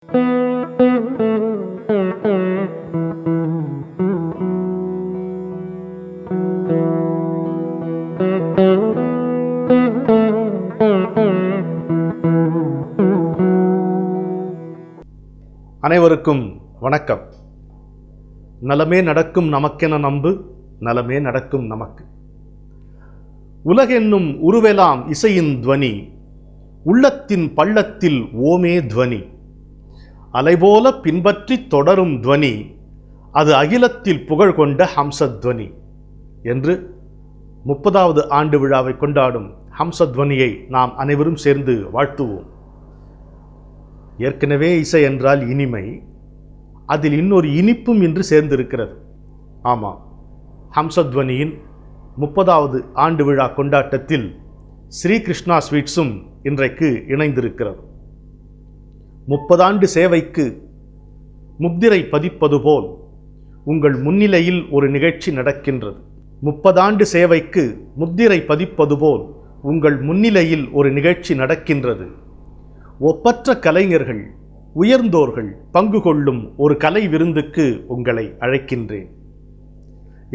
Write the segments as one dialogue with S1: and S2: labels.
S1: அனைவருக்கும் வணக்கம். நலமே நடக்கும் நமக்கென நம்பு, நலமே நடக்கும் நமக்கு. உலகென்னும் உருவெலாம் இசையின் துவனி, உள்ளத்தின் பள்ளத்தில் ஓமே துவனி. அலைபோல பின்பற்றி தொடரும் துவனி, அது அகிலத்தில் புகழ் கொண்ட ஹம்சத்வனி என்று 30வது ஆண்டு விழாவை கொண்டாடும் ஹம்சத்வனியை நாம் அனைவரும் சேர்ந்து வாழ்த்துவோம். ஏற்கனவே இசை என்றால் இனிமை, அதில் இன்னொரு இனிப்பும் இன்று சேர்ந்திருக்கிறது. ஆமாம், ஹம்சத்வனியின் 30வது ஆண்டு விழா கொண்டாட்டத்தில் ஸ்ரீ கிருஷ்ணா ஸ்வீட்ஸும் இன்றைக்கு இணைந்திருக்கிறது. 30 ஆண்டு சேவைக்கு முத்திரை பதிப்பது போல் உங்கள் முன்னிலையில் ஒரு நிகழ்ச்சி நடக்கின்றது. 30 ஆண்டு சேவைக்கு முத்திரை பதிப்பது போல் உங்கள் முன்னிலையில் ஒரு நிகழ்ச்சி நடக்கின்றது. ஒப்பற்ற கலைஞர்கள், உயர்ந்தோர்கள் பங்கு கொள்ளும் ஒரு கலை விருந்துக்கு உங்களை அழைக்கின்றேன்.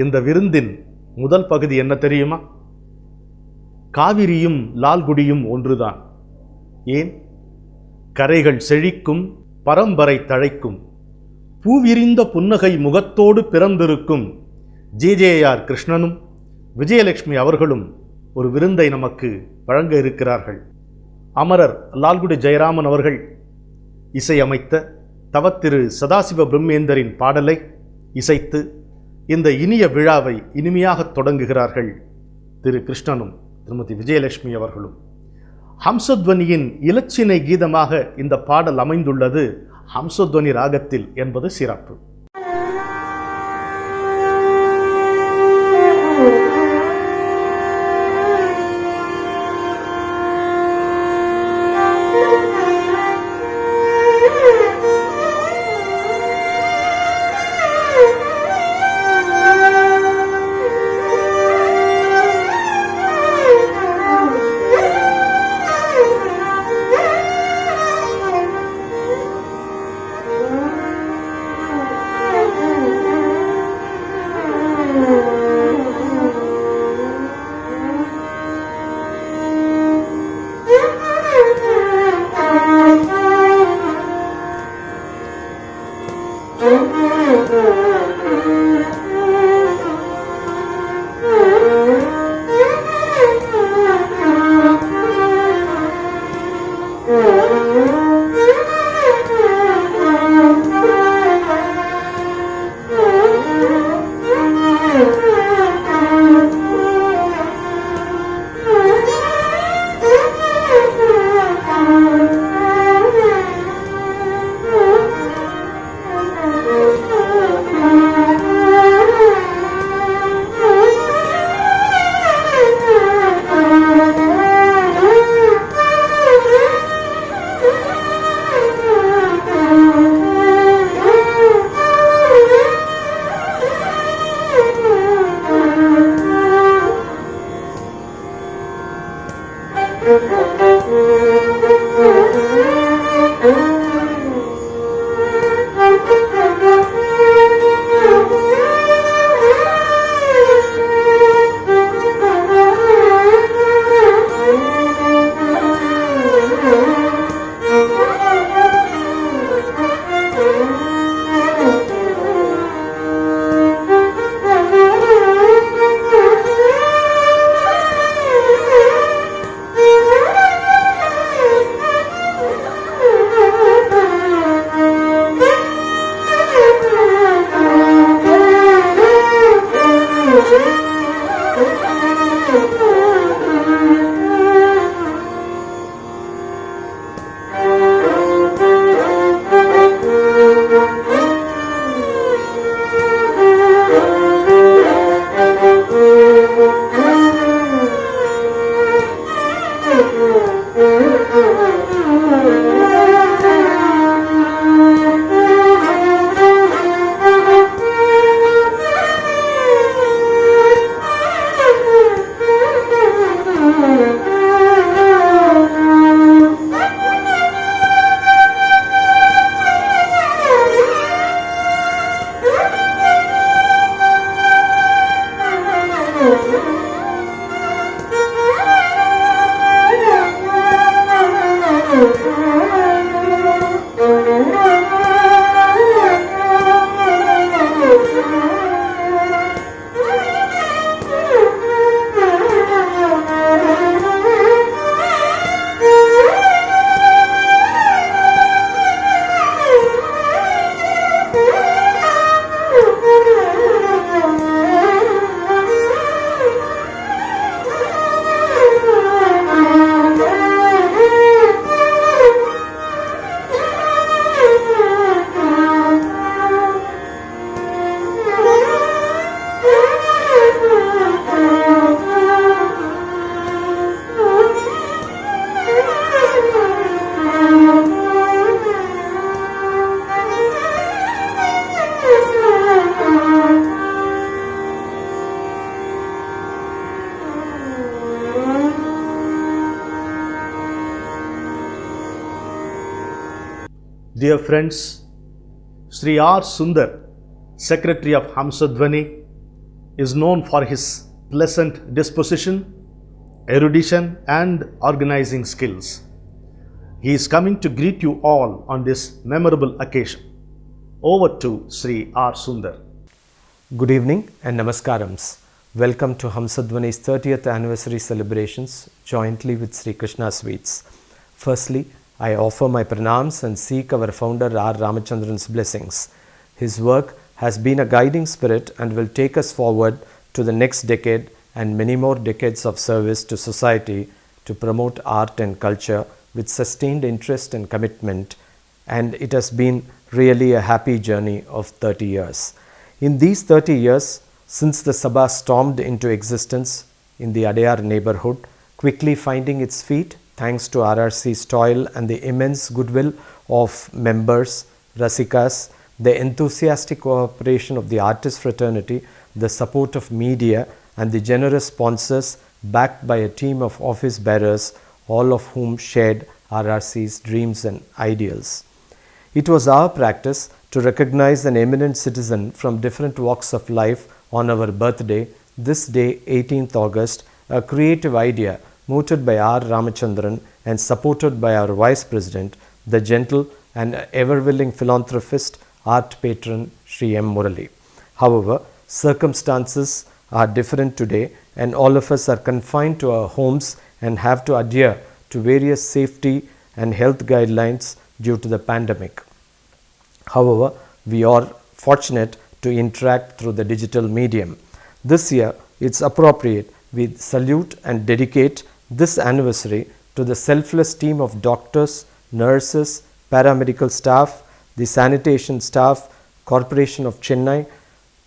S1: இந்த விருந்தின் முதல் பகுதி என்ன தெரியுமா? காவிரியும் லால்குடியும் ஒன்றுதான். ஏன்? கரைகள் செழிக்கும், பரம்பரை தழைக்கும், பூவிரிந்த புன்னகை முகத்தோடு பிறந்திருக்கும் ஜே.ஜே.ஆர். கிருஷ்ணனும் விஜயலட்சுமி அவர்களும் ஒரு விருந்தை நமக்கு வழங்க இருக்கிறார்கள். அமரர் லால்குடி ஜெயராமன் அவர்கள் இசையமைத்த தவத்திரு சதாசிவ பிரம்மேந்தரின் பாடலை இசைத்து இந்த இனிய விழாவை இனிமையாக தொடங்குகிறார்கள் திரு கிருஷ்ணனும் திருமதி விஜயலட்சுமி அவர்களும். ஹம்சத்வனியின் இலச்சினை கீதமாக இந்த பாடல் அமைந்துள்ளது ஹம்சத்வனி ராகத்தில் என்பது சிறப்பு. Dear friends, Sri R. Sundar, Secretary of Hamsadvani, is known for his pleasant disposition, erudition and organizing skills. He is coming to greet you all on this memorable occasion. Over to Sri R. Sundar.
S2: Good evening and namaskarams. Welcome to Hamsadvani's 30th anniversary celebrations jointly with Sri Krishna Sweets. Firstly, I offer my pranams and seek our founder R. Ramachandran's blessings. His work has been a guiding spirit and will take us forward to the next decade and many more decades of service to society to promote art and culture with sustained interest and commitment, and it has been really a happy journey of 30 years. In these 30 years, since the Sabha stormed into existence in the Adayar neighborhood, quickly finding its feet thanks to RRC's toil and the immense goodwill of members, Rasikas, the enthusiastic cooperation of the artist fraternity, the support of media and the generous sponsors backed by a team of office bearers, all of whom shared RRC's dreams and ideals. It was our practice to recognize an eminent citizen from different walks of life on our birthday, this day 18th August, a creative idea mooted by R. Ramachandran and supported by our Vice President, the gentle and ever-willing philanthropist, art patron Sri M. Murali. However, circumstances are different today and all of us are confined to our homes and have to adhere to various safety and health guidelines due to the pandemic. However, we are fortunate to interact through the digital medium. This year, it's appropriate we salute and dedicate this anniversary to the selfless team of doctors, nurses, paramedical staff, the sanitation staff, Corporation of Chennai,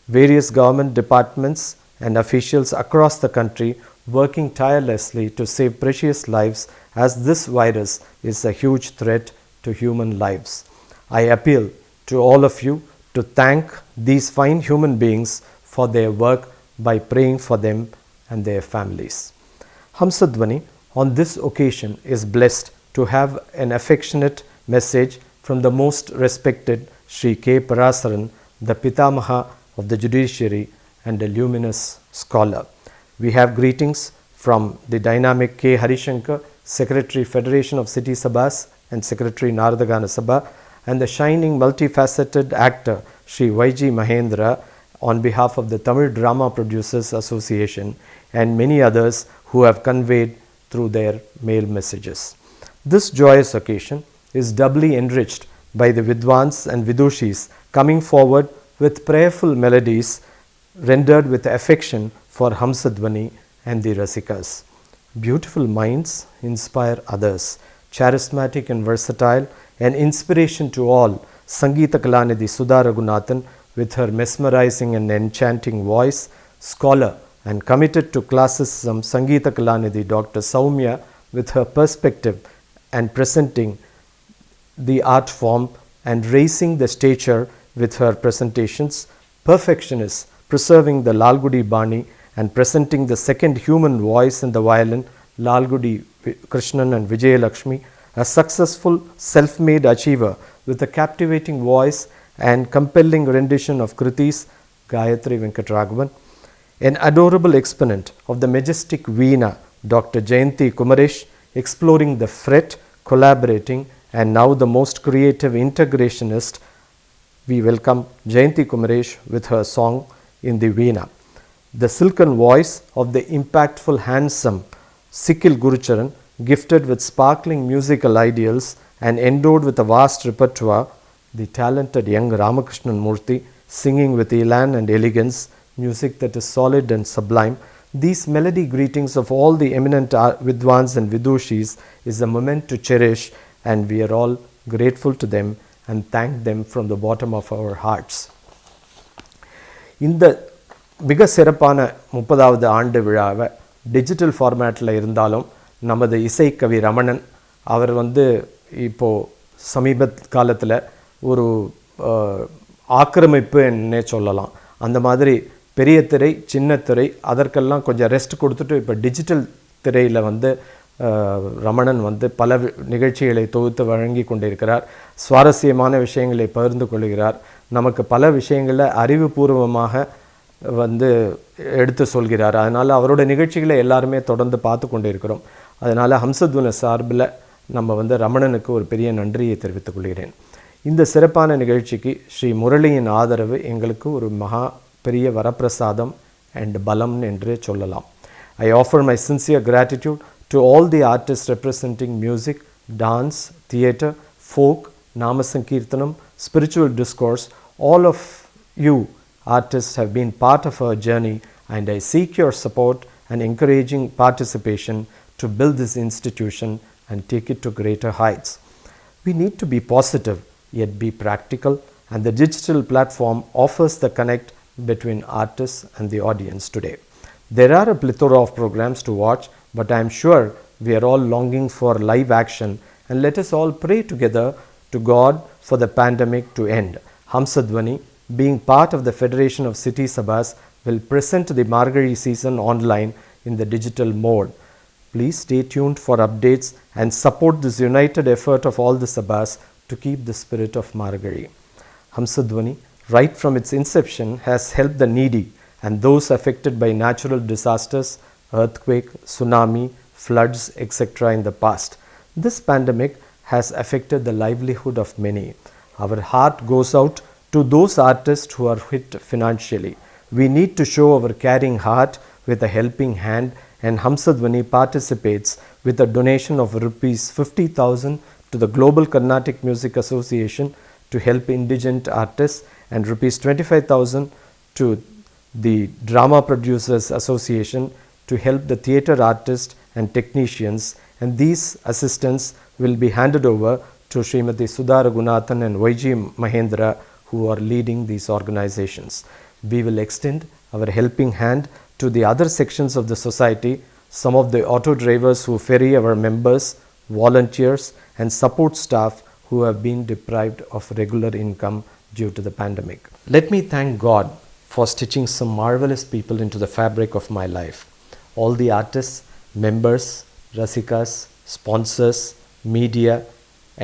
S2: various government departments and officials across the country working tirelessly to save precious lives, as this virus is a huge threat to human lives. I appeal to all of you to thank these fine human beings for their work by praying for them and their families. Hamsadvani on this occasion is blessed to have an affectionate message from the most respected Sri K. Parasaran, the Pitamaha of the judiciary and a luminous scholar. We have greetings from the dynamic K. Harishankar, Secretary Federation of City Sabhas and Secretary Naradagana Sabha, and the shining multifaceted actor Sri Y.G. Mahendra on behalf of the Tamil Drama Producers Association and many others who have conveyed through their mail messages. This joyous occasion is doubly enriched by the Vidwans and Vidushis coming forward with prayerful melodies rendered with affection for Hamsadvani and the Rasikas. Beautiful minds inspire others, charismatic and versatile, an inspiration to all, Sangeeta Kalanidhi Sudha Raghunathan with her mesmerizing and enchanting voice, scholar and committed to classicism Sangeeta Kalanidhi Dr. Soumya with her perspective and presenting the art form and raising the stature with her presentations, perfectionist preserving the Lalgudi Bani and presenting the second human voice in the violin, Lalgudi Krishnan and Vijaya Lakshmi, a successful self-made achiever with a captivating voice and compelling rendition of Kritis, Gayatri Venkatraghavan, an adorable exponent of the majestic Veena, Dr. Jayanti Kumaresh, exploring the fret, collaborating, and now the most creative integrationist. We welcome Jayanti Kumaresh with her song in the Veena. The silken voice of the impactful, handsome Sikil Gurucharan, gifted with sparkling musical ideals and endowed with a vast repertoire, the talented young Ramakrishnan Murthy, singing with elan and elegance, music that is solid and sublime. These melody greetings of all the eminent Vidwans and Vidushis is a moment to cherish, and we are all grateful to them and thank them from the bottom of our hearts. இந்த மிக சிறப்பான 30வது ஆண்டு விழாவை digital ஃபார்மேட்டில் இருந்தாலும் நமது இசைக்கவி ரமணன் அவர் இப்போது சமீப காலத்தில் ஒரு ஆக்கிரமிப்பு என்னே சொல்லலாம். அந்த மாதிரி பெரிய திரை, சின்ன திரை அதற்கெல்லாம் கொஞ்சம் ரெஸ்ட் கொடுத்துட்டு இப்போ டிஜிட்டல் திரையில் ரமணன் வந்து பல நிகழ்ச்சிகளை தொகுத்து வழங்கி கொண்டிருக்கிறார். சுவாரஸ்யமான விஷயங்களை பகிர்ந்து கொள்கிறார். நமக்கு பல விஷயங்களை அறிவுபூர்வமாக வந்து எடுத்து சொல்கிறார். அதனால் அவரோட நிகழ்ச்சிகளை எல்லாருமே தொடர்ந்து பார்த்து கொண்டு இருக்கிறோம். அதனால் ஹம்சத்வனி சார்பில் நம்ம வந்து ரமணனுக்கு ஒரு பெரிய நன்றியை தெரிவித்துக் கொள்கிறேன். இந்த சிறப்பான நிகழ்ச்சிக்கு ஸ்ரீ முரளியின் ஆதரவு எங்களுக்கு ஒரு மகா பெரிய வரப்பிரசாதம் அண்ட் பலம் என்று சொல்லலாம். I offer my sincere gratitude to all the artists representing music, dance, theatre, folk, Namasankirtanam, spiritual discourse. All of you artists have been part of our journey, and I seek your support and encouraging participation to build this institution and take it to greater heights. We need to be positive yet be practical, and the digital platform offers the connect between artists and the audience today. There are a plethora of programs to watch, but I am sure we are all longing for live action, and let us all pray together to God for the pandemic to end. Hamsadvani, being part of the Federation of City Sabhas, will present the Margari season online in the digital mode. Please stay tuned for updates and support this united effort of all the Sabhas to keep the spirit of Margari. Hamsadvani, right from its inception, has helped the needy and those affected by natural disasters, earthquake, tsunami, floods, etc. in the past. This pandemic has affected the livelihood of many. Our heart goes out to those artists who are hit financially. We need to show our caring heart with a helping hand, and Hamsadvani participates with a donation of rupees 50,000 to the Global Carnatic Music Association to help indigent artists and rupees 25,000 to the Drama Producers Association to help the theatre artists and technicians, and these assistants will be handed over to Srimati Sudha Raghunathan and YG Mahendra, who are leading these organizations. We will extend our helping hand to the other sections of the society, some of the auto drivers who ferry our members, volunteers and support staff who have been deprived of regular income due to the pandemic. Let me thank God for stitching some marvelous people into the fabric of my life. All the artists, members, rasikas, sponsors, media,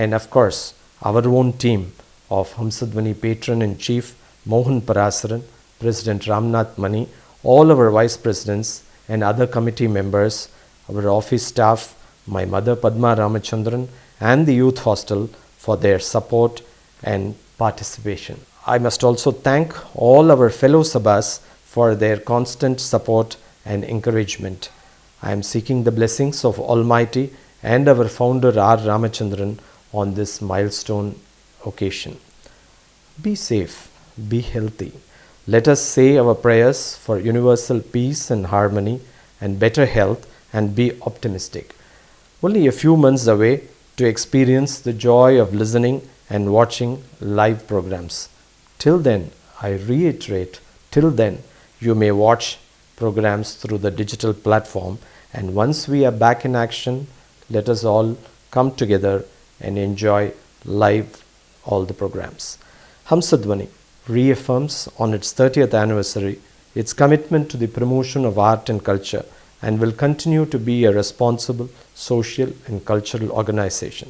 S2: and of course our own team of Hamsadvani Patron-in-Chief Mohan Parasaran, President Ramnath Mani, all our vice presidents and other committee members, our office staff, my mother Padma Ramachandran, and the youth hostel for their support and participation. I must also thank all our fellow Sabhas for their constant support and encouragement. I am seeking the blessings of Almighty and our founder R. Ramachandran on this milestone occasion. Be safe, be healthy. Let us say our prayers for universal peace and harmony and better health, and be optimistic. Only a few months away to experience the joy of listening and watching live programs. Till then, I reiterate, till then, you may watch programs through the digital platform, and once we are back in action, let us all come together and enjoy live all the programs. Hamsadvani reaffirms on its 30th anniversary its commitment to the promotion of art and culture, and will continue to be a responsible social and cultural organization.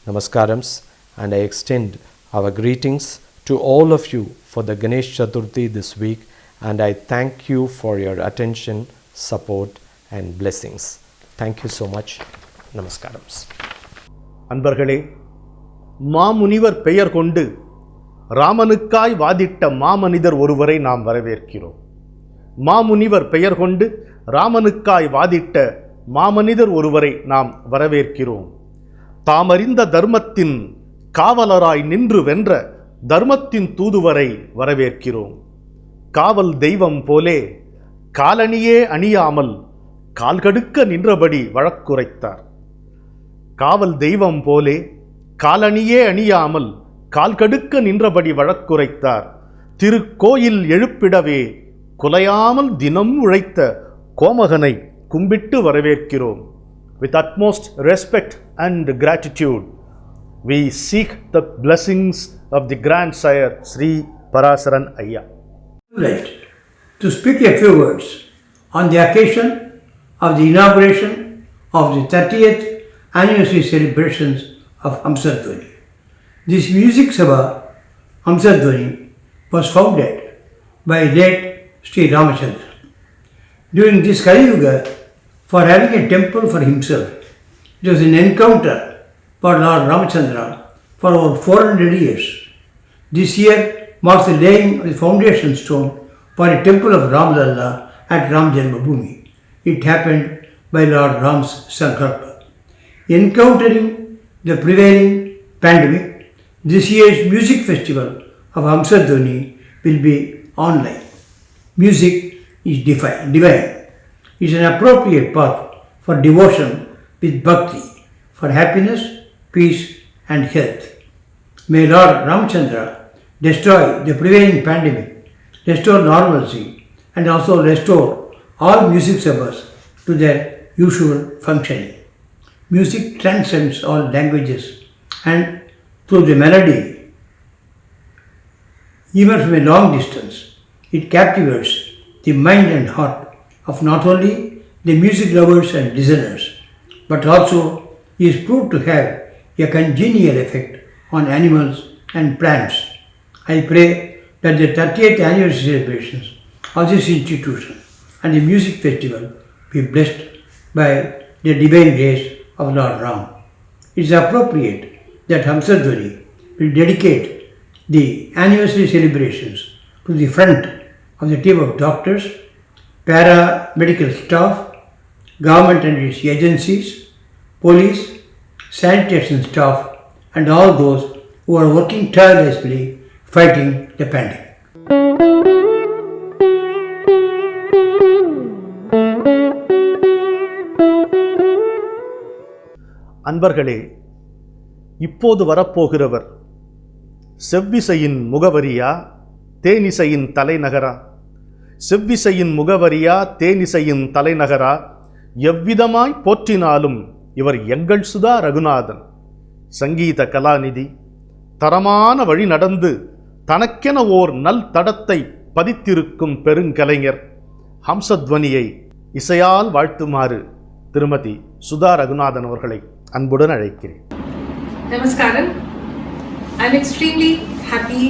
S2: Namaskarams, and I extend our greetings to all of you for the Ganesh Chaturthi this week, and I thank you for your attention, support and blessings. Thank you so much. Namaskarams.
S1: அன்பர்களே, மாமுனிவர் பெயர் கொண்டு ராமனுக்காய் வாதிட்ட மாமனிதர் ஒருவரை நாம் வரவேற்கிறோம். மாமுனிவர் பெயர் கொண்டு ராமனுக்காய் வாதிட்ட மாமனிதர் ஒருவரை நாம் வரவேற்கிறோம். தாமறிந்த தர்மத்தின் காவலராய் நின்று வென்ற தர்மத்தின் தூதுவரை வரவேற்கிறோம். காவல் தெய்வம் போலே காலணியே அணியாமல் கால்கடுக்க நின்றபடி வழக்குரைத்தார். காவல் தெய்வம் போலே காலணியே அணியாமல் கால்கடுக்க நின்றபடி வழக்குரைத்தார். திருக்கோயில் எழுப்பிடவே குலையாமல் தினம் உழைத்த கோமகனை கும்பிட்டு வரவேற்கிறோம். With utmost respect and gratitude, we seek the blessings of the grandsire Sri Parasaran Ayya.
S3: To speak a few words on the occasion of the inauguration of the 30th anniversary celebrations of Hamsadwani. This music sabha, Hamsadwani, was founded by late Sri Ramachandra. During this Kali Yuga, for having a temple for himself, it was an encounter for Lord Ramachandra for over 400 years. This year marks the laying of the foundation stone for a temple of Ramlalla at Ram Janmabhoomi. It happened by Lord Ram's Sankalpa. Encountering the prevailing pandemic, this year's music festival of Hamsadwani will be online. Music is divine. It is an appropriate path for devotion with bhakti, for happiness, peace and health. May Lord Ramachandra destroy the prevailing pandemic, restore normalcy and also restore all music sabhas to their usual functioning. Music transcends all languages and through the melody, even from a long distance, it captivates the mind and heart of not only the music lovers and listeners, but also is proved to have a congenial effect on animals and plants. I pray that the 30th anniversary celebrations of this institution and the music festival be blessed by the divine grace of Lord Ram. It is appropriate that Hamsadwani will dedicate the anniversary celebrations to the front of the team of doctors, paramedical staff, government and its agencies, police, sanitation staff and all those who are working tirelessly fighting the pandemic.
S1: அன்பர்களே, இப்போது வரப்போகிறவர் செவ்விசையின் முகவரியா தேனிசையின் தலைநகரா? செவ்விசையின் முகவரியா தேனிசையின் தலைநகரா? எவ்விதமாய் போற்றினாலும் இவர் எங்கள் சுதா ரகுநாதன். சங்கீத கலாநிதி, தரமான வழி நடந்து தனக்கென ஓர் நல் தடத்தை பதித்திருக்கும் பெருங்கலைஞர். ஹம்சத்வனியை இசையால் வாழ்த்துமாறு திருமதி சுதா ரகுநாதன் அவர்களை அன்புடன் அழைக்கிறேன்.
S4: Namaskaram. I'm extremely happy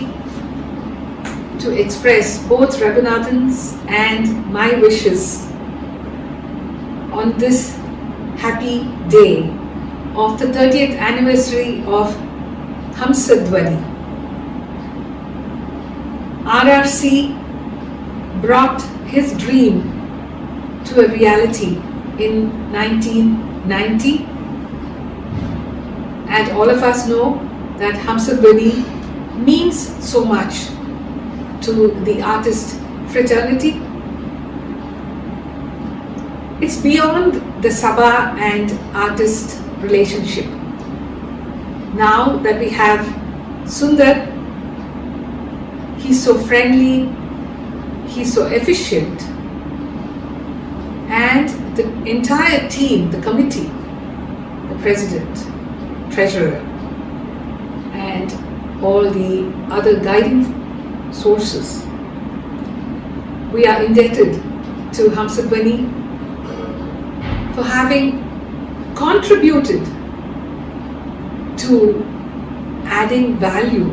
S4: to express both Raghunathan's and my wishes on this happy day of the 30th anniversary of Hamsadwani. RRC brought his dream to a reality in 1990, and all of us know that Hamsadwani means so much to the artist fraternity. It's beyond the Sabha and artist relationship. Now that we have Sundar, he's so friendly, he's so efficient, and the entire team, the committee, the president, treasurer, and all the other guiding sources, we are indebted to Hamsadwani for having contributed to adding value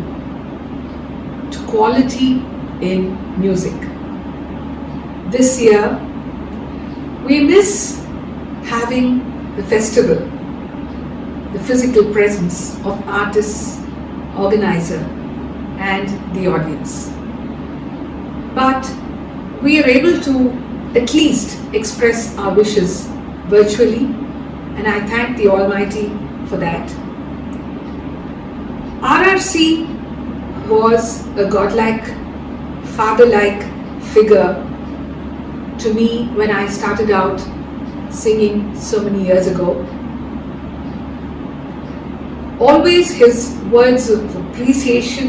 S4: to quality in music. This year, we miss having the festival, the physical presence of artists, organizer, and the audience. But we are able to at least express our wishes virtually, and I thank the Almighty for that. RRC was a godlike, father-like figure to me when I started out singing so many years ago. Always his words of appreciation,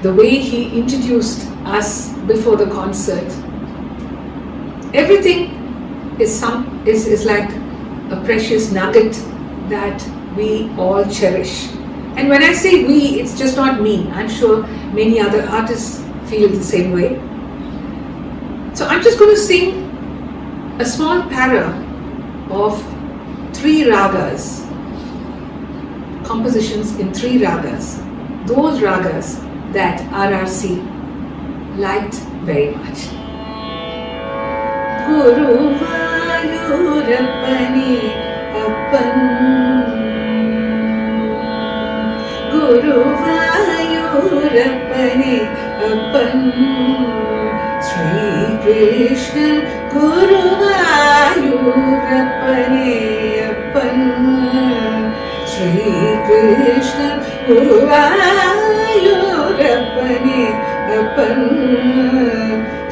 S4: the way he introduced us before the concert, everything is like a precious nugget that we all cherish. And when I say we, it's just not me. I'm sure many other artists feel the same way. So I'm just going to sing a small para of 3 ragas, compositions in 3 ragas, those ragas that RRC liked very much. Guru Vayurappane Appan, Guru Vayurappane Appan, Sri Krishna Guru Vayurappane Appan, Sri Krishna Guru Vayurappane Appan,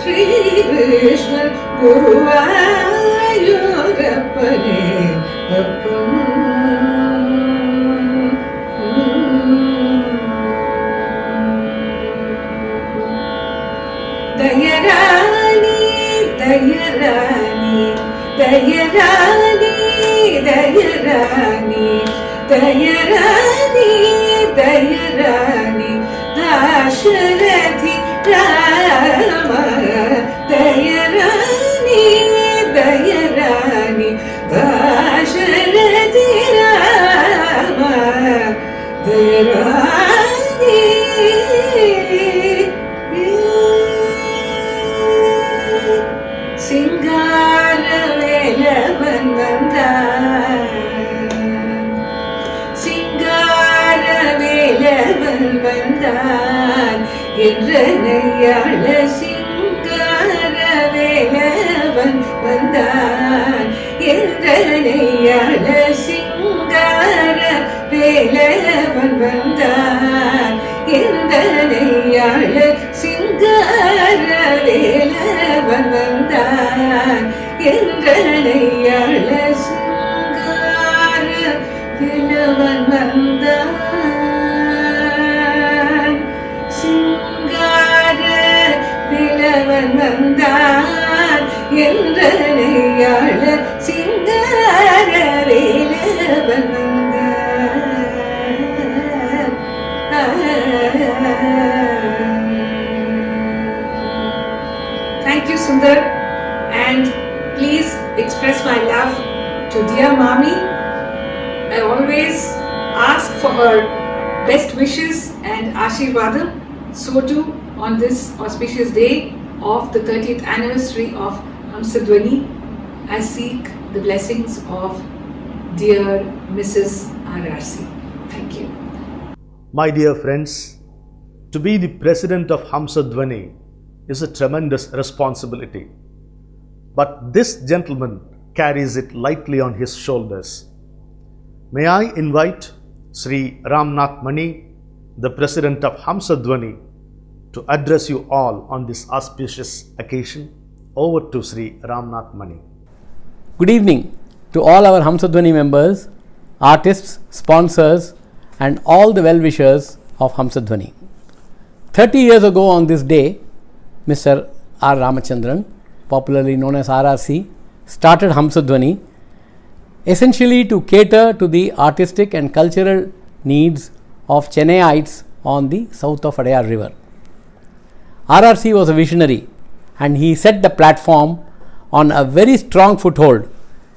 S4: Sri Krishna Guru Vayurappane Appan. Dayarani, Dayarani, Dayarani, Dayarani, Dayarani, Dayarani, Dasharathi Rama, Dayarani, Dayarani, Dasharathi Rama, Dayarani. Singaravelavan vandan, Singaravelavan vandan, Endranayala Singaravelavan vandan, Endranayala Singaravelavan vandan, Endranayala Singaravelavan vandan, Endranayala Singaravelavan vandan, Singaravelavan vandan, Endranayala Singaravelavan vandan. Thank you, Sundar, and please express my love to dear Mami. I always ask for her best wishes and Ashirvadam. So too on this auspicious day of the 30th anniversary of Hamsadwani, I seek the blessings of dear Mrs. RRC. Thank you.
S1: My dear friends, to be the president of Hamsadwani is a tremendous responsibility. But this gentleman carries it lightly on his shoulders. May I invite Sri Ramnath Mani, the president of Hamsadwani, to address you all on this auspicious occasion. Over to Sri Ramnath Mani.
S5: Good evening to all our Hamsadwani members, artists, sponsors, and all the well-wishers of Hamsadwani. 30 years ago on this day, Mr. R. Ramachandran, popularly known as RRC, started Hamsadwani essentially to cater to the artistic and cultural needs of Chennaiites on the south of Adayar River. RRC was a visionary, and he set the platform on a very strong foothold,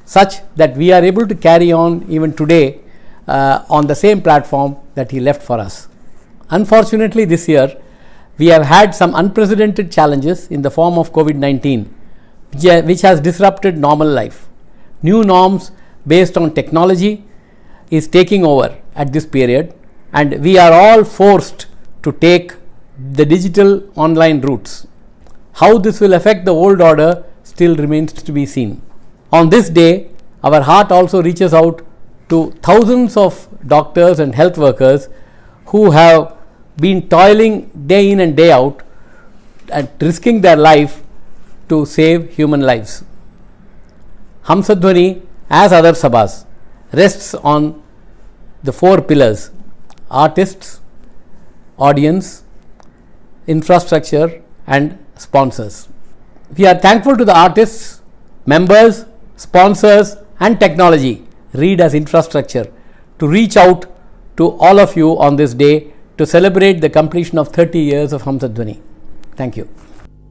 S5: such that we are able to carry on even today on the same platform that he left for us. Unfortunately, this year we have had some unprecedented challenges in the form of COVID-19, which has disrupted normal life. New norms based on technology is taking over at this period, and we are all forced to take the digital online routes. How this will affect the old order still remains to be seen. On this day, our heart also reaches out to thousands of doctors and health workers who have been toiling day in and day out and risking their life to save human lives. Hamsadwani, as other sabhas, rests on the 4 pillars: artists, audience, infrastructure, and sponsors. We are thankful to the artists, members, sponsors, and technology, read as infrastructure, to reach out to all of you on this day to celebrate the completion of 30 years of Hamsadwani. Thank you.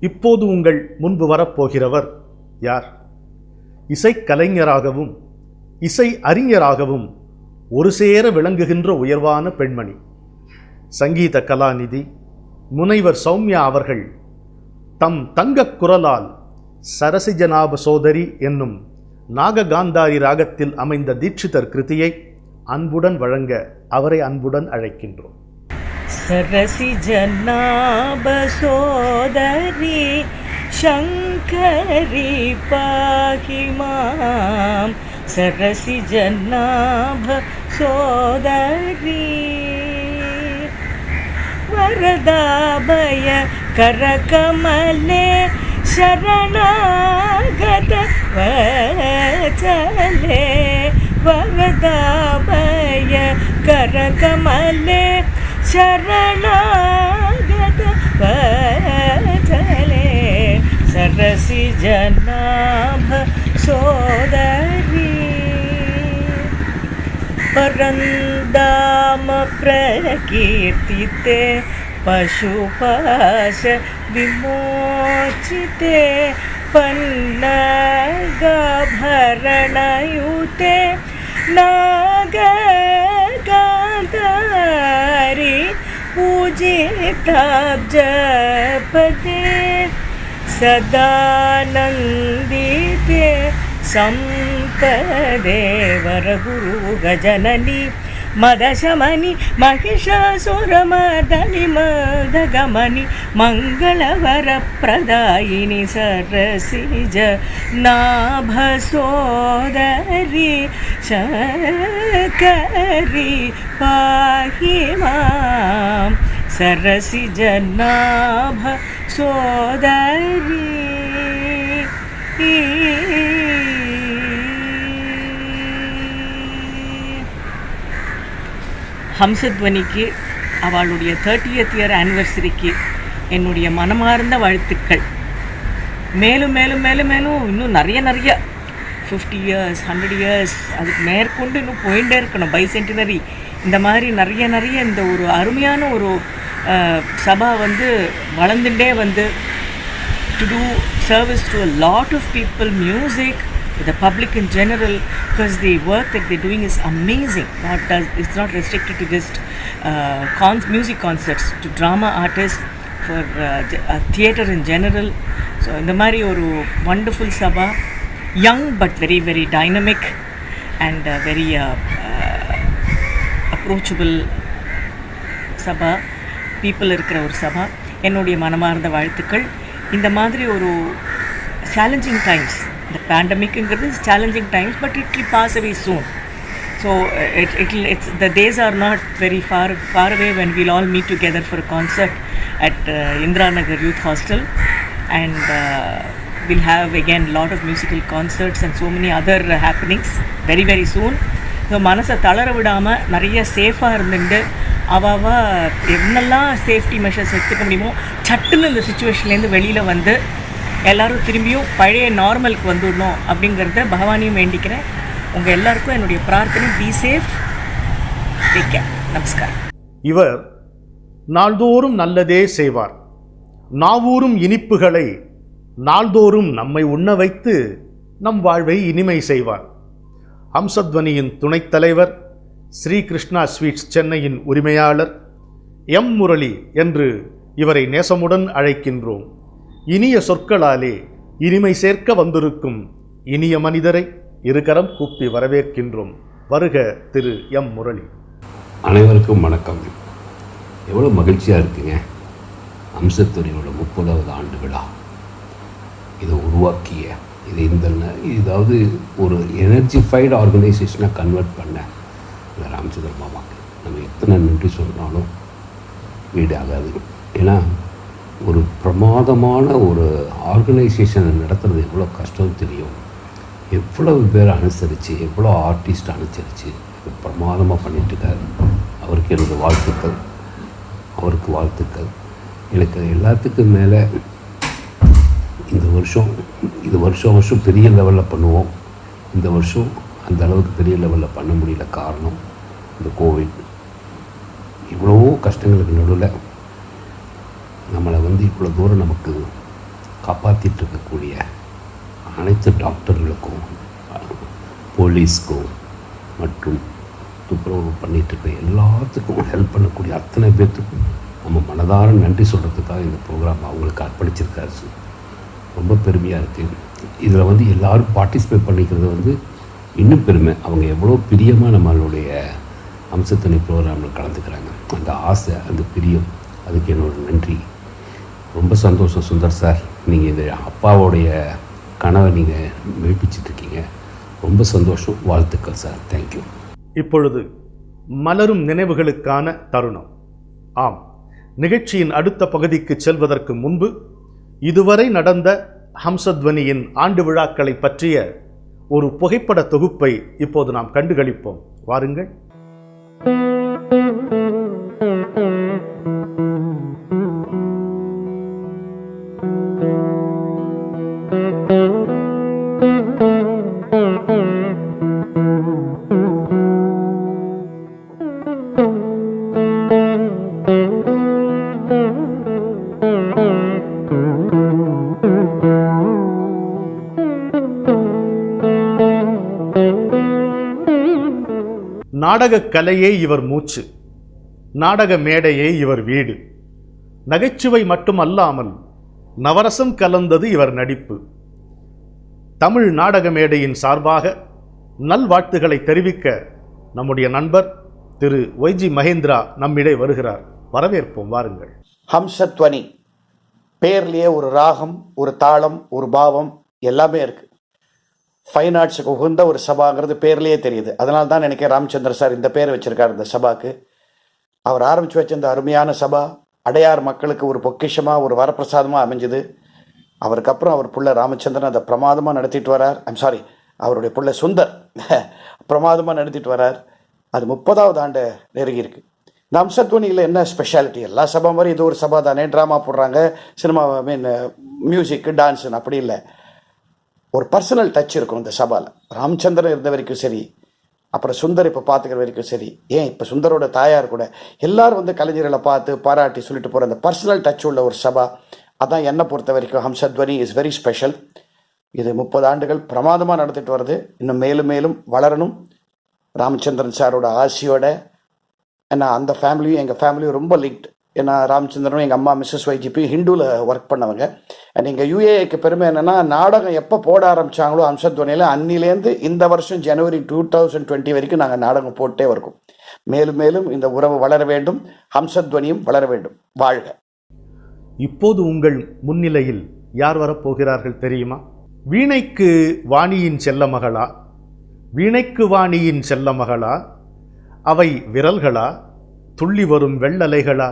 S1: இப்போது உங்கள் முன்பு வரப்போகிறவர் யார்? இசைக்கலைஞராகவும் இசை அறிஞராகவும் ஒரு சேர விளங்குகின்ற உயர்வான பெண்மணி. சங்கீத கலாநிதி முனைவர் சௌமியா அவர்கள் தம் தங்கக் குரலால் சரசிஜநாப சோதரி என்னும் நாககாந்தாரி ராகத்தில் அமைந்த தீட்சிதர் கிருதியை அன்புடன் வழங்க அவரை அன்புடன் அழைக்கின்றோம்.
S6: सरसिजनाभ सोदरी शङ्करी पाहि मां सरसिजनाभ सोदरी वरदाभय करकमले शरणागत वचले वरदाभय करकमले शरणागत वचले सरसिजनाभ सोदरी परन्दाम प्रकीर्तिते पशुपाश विमोचिते पन्नगाभरणयुते नागकान्तारी पूजिताब्जपते सदानन्दिते सम्पदे वरगुरु गजननी मदशमनि महिषासुरमर्दनि मदगमनि मङ्गलवरप्रदायिनि सरसिजनाभसोदरी शङ्करी पाहि मां सरसिजनाभ सोदरी. ஹம்சத்வனிக்கு அவளுடைய 30th இயர் ஆனிவர்சரிக்கு என்னுடைய மனமார்ந்த வாழ்த்துக்கள். மேலும் மேலும் மேலும் மேலும் இன்னும் நிறைய 50 years 100 years அதுக்கு மேற்கொண்டு இன்னும் போயிட்டே இருக்கணும். பைசென்டினரி இந்த மாதிரி நிறைய இந்த ஒரு அருமையான ஒரு சபா வந்து வளர்ந்துட்டே வந்து to do service to a lot of people, music, the public in general, because the work that they're doing is amazing. It's not restricted to just music concerts, to drama artists, for theatre in general. So இந்த மாதிரி ஒரு wonderful sabha, young but very very dynamic and very approachable sabha, people இருக்கிற ஒரு சபா. என்னுடைய மனமார்ந்த வாழ்த்துக்கள். இந்த மாதிரி ஒரு challenging times, the pandemic is challenging times, but it will pass away soon. So it's the days are not very far away when we'll all meet together for a concert at Indira Nagar Youth Hostel, and we'll have again a lot of musical concerts and so many other happenings very very soon. So மனசை தளர விடாமல் நிறைய சேஃபாக இருந்துட்டு அவ என்னெல்லாம் safety measures எடுத்துக்க முடியுமோ சட்டுன்னு இந்த சுச்சுவேஷன்லேருந்து வெளியில் வந்து எல்லோரும் திரும்பியும் பழைய நார்மலுக்கு வந்துடணும் அப்படிங்கிறத பகவானையும் வேண்டிக்கிறேன். உங்கள் எல்லாருக்கும் என்னுடைய பிரார்த்தனை, பி சேஃப், டேக் கேர். நமஸ்காரம்.
S1: இவர் நாள்தோறும் நல்லதே செய்வார். நாவூரும் இனிப்புகளை நாள்தோறும் நம்மை உண்ண வைத்து நம் வாழ்வை இனிமை செய்வார். ஹம்சத்வனியின் துணைத் தலைவர், ஸ்ரீ கிருஷ்ணா ஸ்வீட்ஸ் சென்னையின் உரிமையாளர் எம் முரளி என்று இவரை நேசமுடன் அழைக்கின்றோம். இனிய சொற்களாலே இனிமை சேர்க்க வந்திருக்கும் இனிய மனிதரை இருகரம் கூப்பி வரவேற்கின்றோம். வருக திரு எம் முரளி.
S7: அனைவருக்கும் வணக்கம். எவ்வளோ மகிழ்ச்சியாக இருக்குங்க. ஹம்சத்வனியோட 30வது ஆண்டு விழா இதை உருவாக்கிய இதாவது ஒரு எனர்ஜிஃபைடு ஆர்கனைசேஷனாக கன்வெர்ட் பண்ண இந்த ராமச்சந்திர மாமாவுக்கு நம்ம எத்தனை நன்றி சொன்னாலும் வீடு ஆகாது. ஏன்னா ஒரு பிரமாதமான ஒரு ஆர்கனைசேஷனை நடத்துறது எவ்வளோ கஷ்டம் தெரியும். எவ்வளவு பேர் அனுசரித்து, எவ்வளோ ஆர்டிஸ்ட் அனுசரித்து பிரமாதமாக பண்ணிட்டுருக்காரு. அவருக்கு என்னோடய வாழ்த்துக்கள், அவருக்கு வாழ்த்துக்கள். எனக்கு எல்லாத்துக்கும் மேலே இந்த வருஷம் பெரிய லெவலில் பண்ணுவோம். இந்த வருஷம் அந்த அளவுக்கு பெரிய லெவலில் பண்ண முடியல. காரணம் இந்த கோவிட். இவ்வளவோ கஷ்டங்களுக்கு நடுவில் நம்மளை இவ்வளோ தூரம் நமக்கு காப்பாற்றிட்டு இருக்கக்கூடிய அனைத்து டாக்டர்களுக்கும், போலீஸ்க்கும் மற்றும் துப்புரவு பண்ணிகிட்ருக்க எல்லாத்துக்கும் ஹெல்ப் பண்ணக்கூடிய அத்தனை பேர்த்துக்கும் நம்ம மனதார நன்றி சொல்கிறதுக்காக இந்த ப்ரோக்ராம் அவங்களுக்கு அர்ப்பணிச்சிருக்காரு. ரொம்ப பெருமையாக இருக்குது. இதில் எல்லோரும் பார்ட்டிசிபேட் பண்ணிக்கிறது இன்னும் பெருமை. அவங்க எவ்வளோ பிரியமாக நம்மளுடைய அம்சத்தனி ப்ரோக்ராமில் கலந்துக்கிறாங்க. அந்த ஆசை, அந்த பிரியம், அதுக்கு என்னோடய நன்றி. ரொம்ப சந்தோஷம் சுந்தர் சார், நீங்கள் இந்த அப்பாவோடைய கனவை நீங்கள் மெய்ப்பிச்சிட்ருக்கீங்க. ரொம்ப சந்தோஷம். வாழ்த்துக்கள் சார். தேங்க்யூ.
S1: இப்பொழுது மலரும் நினைவுகளுக்கான தருணம். ஆம், நிகழ்ச்சியின் அடுத்த பகுதிக்கு செல்வதற்கு முன்பு இதுவரை நடந்த ஹம்சத்வனியின் ஆண்டு விழாக்களை பற்றிய ஒரு புகைப்பட தொகுப்பை இப்போது நாம் கண்டுகளிப்போம். வாருங்கள். நாடகக் கலையே இவர் மூச்சு, நாடக மேடையே இவர் வீடு. நகைச்சுவை மட்டுமல்லாமல் நவரசம் கலந்தது இவர் நடிப்பு. தமிழ் நாடக மேடையின் சார்பாக நல்வாழ்த்துக்களை தெரிவிக்க நம்முடைய நண்பர் திரு ஒய்ஜி மகேந்திரா நம்மிடையே வருகிறார். வரவேற்போம், வாருங்கள்.
S8: ஹம்சத்வனி பேர்லேயே ஒரு ராகம், ஒரு தாளம், ஒரு பாவம் எல்லாமே இருக்குது. ஃபைன் ஆர்ட்ஸுக்கு உகந்த ஒரு சபாங்கிறது பேர்லேயே தெரியுது. அதனால தான் நினைக்கிறேன் ராமச்சந்திர சார் இந்த பேர் வச்சுருக்கார் இந்த சபாக்கு. அவர் ஆரம்பித்து வச்ச இந்த அருமையான சபா அடையார் மக்களுக்கு ஒரு பொக்கிஷமாக, ஒரு வரப்பிரசாதமாக அமைஞ்சுது. அவருக்கு அப்புறம் அவர் புள்ள ராமச்சந்திரன் அதை பிரமாதமாக நடத்திட்டு வரார். அவருடைய புள்ள சுந்தர் பிரமாதமாக நடத்திட்டு வரார். அது 30வது ஆண்டு நெருங்கி இருக்கு. இந்த ஹம்சத்வனியில் என்ன ஸ்பெஷாலிட்டி? எல்லா சபா மாதிரி இது ஒரு சபா தானே, ட்ராமா போடுறாங்க, சினிமா, மியூசிக்கு, டான்ஸுன்னு அப்படி இல்லை. ஒரு பர்சனல் டச் இருக்கும் இந்த சபாவில். ராமச்சந்திரன் இருந்த வரைக்கும் சரி, அப்புறம் சுந்தர் இப்போ பார்த்துக்கிற வரைக்கும் சரி, ஏன் இப்போ சுந்தரோட தாயார் கூட எல்லாரும் கலைஞர்களை பார்த்து பாராட்டி சொல்லிட்டு போகிற அந்த பர்சனல் டச் உள்ள ஒரு சபா. அதான் என்னை பொறுத்த வரைக்கும் ஹம்சத்வனி இஸ் வெரி ஸ்பெஷல். இது 30 ஆண்டுகள் பிரமாதமாக நடத்திட்டு வருது. இன்னும் மேலும் மேலும் வளரணும். ராமச்சந்திரன் சாரோட ஆசையோட, ஏன்னா அந்த ஃபேமிலியும் எங்கள் ஃபேமிலியும் ரொம்ப லிங்க்டு. ஏன்னா ராமச்சந்திரனும் எங்கள் அம்மா மிஸ்ஸஸ் வைஜிபி ஹிந்துவில் ஒர்க் பண்ணவங்க. அண்ட் எங்கள் யூஏக்கு பெருமை என்னென்னா, நாடகம் எப்போ போட ஆரம்பித்தாங்களோ ஹம்சத்வனியில், அன்னிலேருந்து இந்த வருஷம் ஜனவரி 2020 வரைக்கும் நாங்கள் நாடகம் போட்டே இருக்கோம். மேலும் மேலும் இந்த உறவு வளர வேண்டும், ஹம்சத்வனியும் வளர வேண்டும். வாழ்க.
S1: இப்போது உங்கள் முன்னிலையில் யார் வரப்போகிறார்கள் தெரியுமா? வீணைக்கு வாணியின் செல்ல மகளா, வீணைக்கு வாணியின் செல்ல மகளா, அவை விரல்களா, துள்ளி வரும் வெள்ளலைகளா,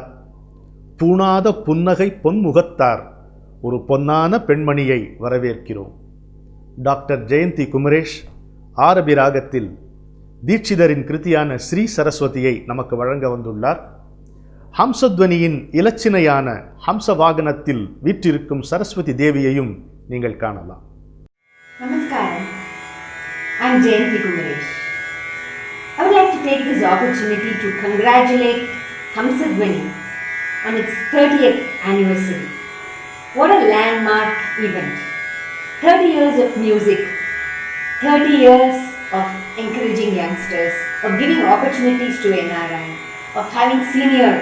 S1: தூணாத புன்னகை பொன்முகத்தார், ஒரு பொன்னான பெண்மணியை வரவேற்கிறோம். டாக்டர் ஜெயந்தி குமரேஷ் ஆரபி ராகத்தில் தீட்சிதரின் கிருதியான ஸ்ரீ சரஸ்வதியை நமக்கு வழங்க வந்துள்ளார். ஹம்சத்வனியின் இலச்சினையான ஹம்ச வாகனத்தில் வீற்றிருக்கும் சரஸ்வதி தேவியையும் நீங்கள் காணலாம்.
S9: Namaskaram. I'm Jayanti Kumaresh. I would like to take this opportunity to congratulate Hamsadvani on its 30th anniversary. What a landmark event. 30 years of music, 30 years of encouraging youngsters, of giving opportunities to NRI, of having senior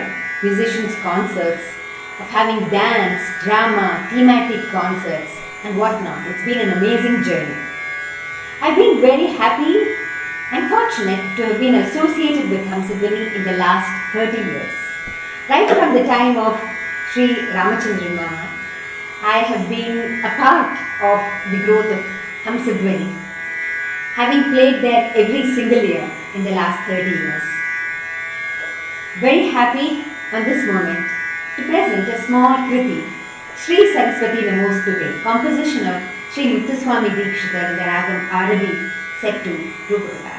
S9: musicians concerts, of having dance, drama, thematic concerts and whatnot. It's been an amazing journey. I've been very happy and fortunate to have been associated with Hamsadvani in the last 30 years. Right from the time of Sri Ramachandran Mama, I have been a part of the growth of Hamsadvani, having played there every single year in the last 30 years. Very happy on this moment to present a small kriti, Sri Saraswati Namostute, composition of Sri Muthuswami Dikshithar in the ragam Arabi, set to Rupatar.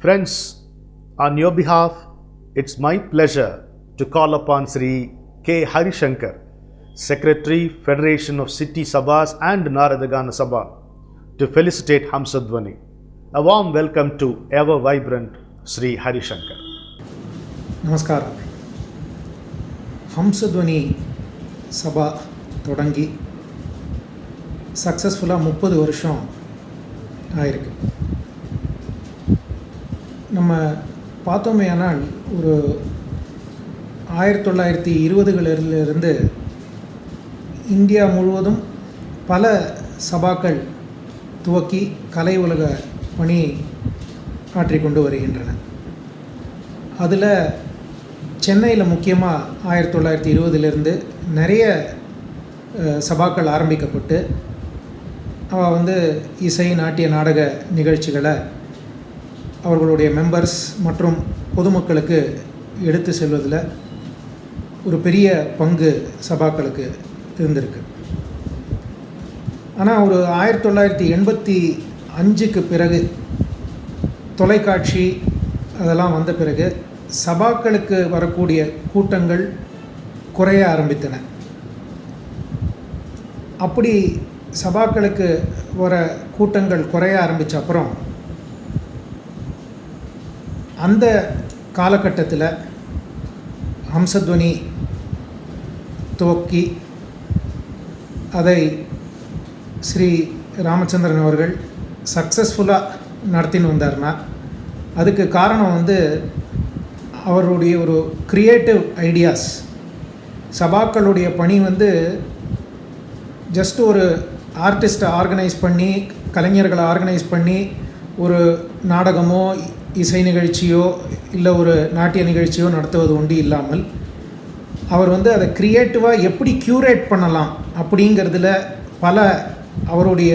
S1: Friends, on your behalf, it's my pleasure to call upon Sri K. Harishankar, Secretary, Federation of City Sabhas and Naradagana Sabha, to felicitate Hamsadvani. A warm welcome to ever vibrant Sri Harishankar.
S10: நமஸ்காரம். ஹம்சத்வனி சபா தொடங்கி சக்ஸஸ்ஃபுல்லாக 30 வருஷம் ஆயிருக்கு. நம்ம பார்த்தோமே ஆனால் ஒரு 1920களிலிருந்து India முழுவதும் பல சபாக்கள் துவக்கி கலை உலக பணி ஆற்றிக்கொண்டு வருகின்றன. அதில் சென்னையில் முக்கியமாக 1920லேருந்து நிறைய சபாக்கள் ஆரம்பிக்கப்பட்டு அவள் இசை நாட்டிய நாடக நிகழ்ச்சிகளை அவர்களுடைய மெம்பர்ஸ் மற்றும் பொதுமக்களுக்கு எடுத்து செல்வதில் ஒரு பெரிய பங்கு சபாக்களுக்கு இருந்திருக்கு. ஆனால் ஒரு 1985க்கு பிறகு தொலைக்காட்சி அதெல்லாம் வந்த பிறகு சபாக்களுக்கு வரக்கூடிய கூட்டங்கள் குறைய ஆரம்பித்தன. அப்படி சபாக்களுக்கு வர கூட்டங்கள் குறைய ஆரம்பித்த அப்புறம் அந்த காலகட்டத்தில் ஹம்சத்வனி துவக்கி அதை ஸ்ரீ ராமச்சந்திரன் அவர்கள் சக்ஸஸ்ஃபுல்லாக நடத்தின்னு வந்தார்னா அதுக்கு காரணம் அவருடைய ஒரு க்ரியேட்டிவ் ஐடியாஸ். சபாக்களுடைய பணி ஜஸ்ட் ஒரு ஆர்டிஸ்ட்டை ஆர்கனைஸ் பண்ணி கலைஞர்களை ஆர்கனைஸ் பண்ணி ஒரு நாடகமோ இசை நிகழ்ச்சியோ இல்லை ஒரு நாட்டிய நிகழ்ச்சியோ நடத்துவது ஒன்று இல்லாமல் அவர் அதை க்ரியேட்டிவாக எப்படி க்யூரேட் பண்ணலாம் அப்படிங்கிறதுல பல அவருடைய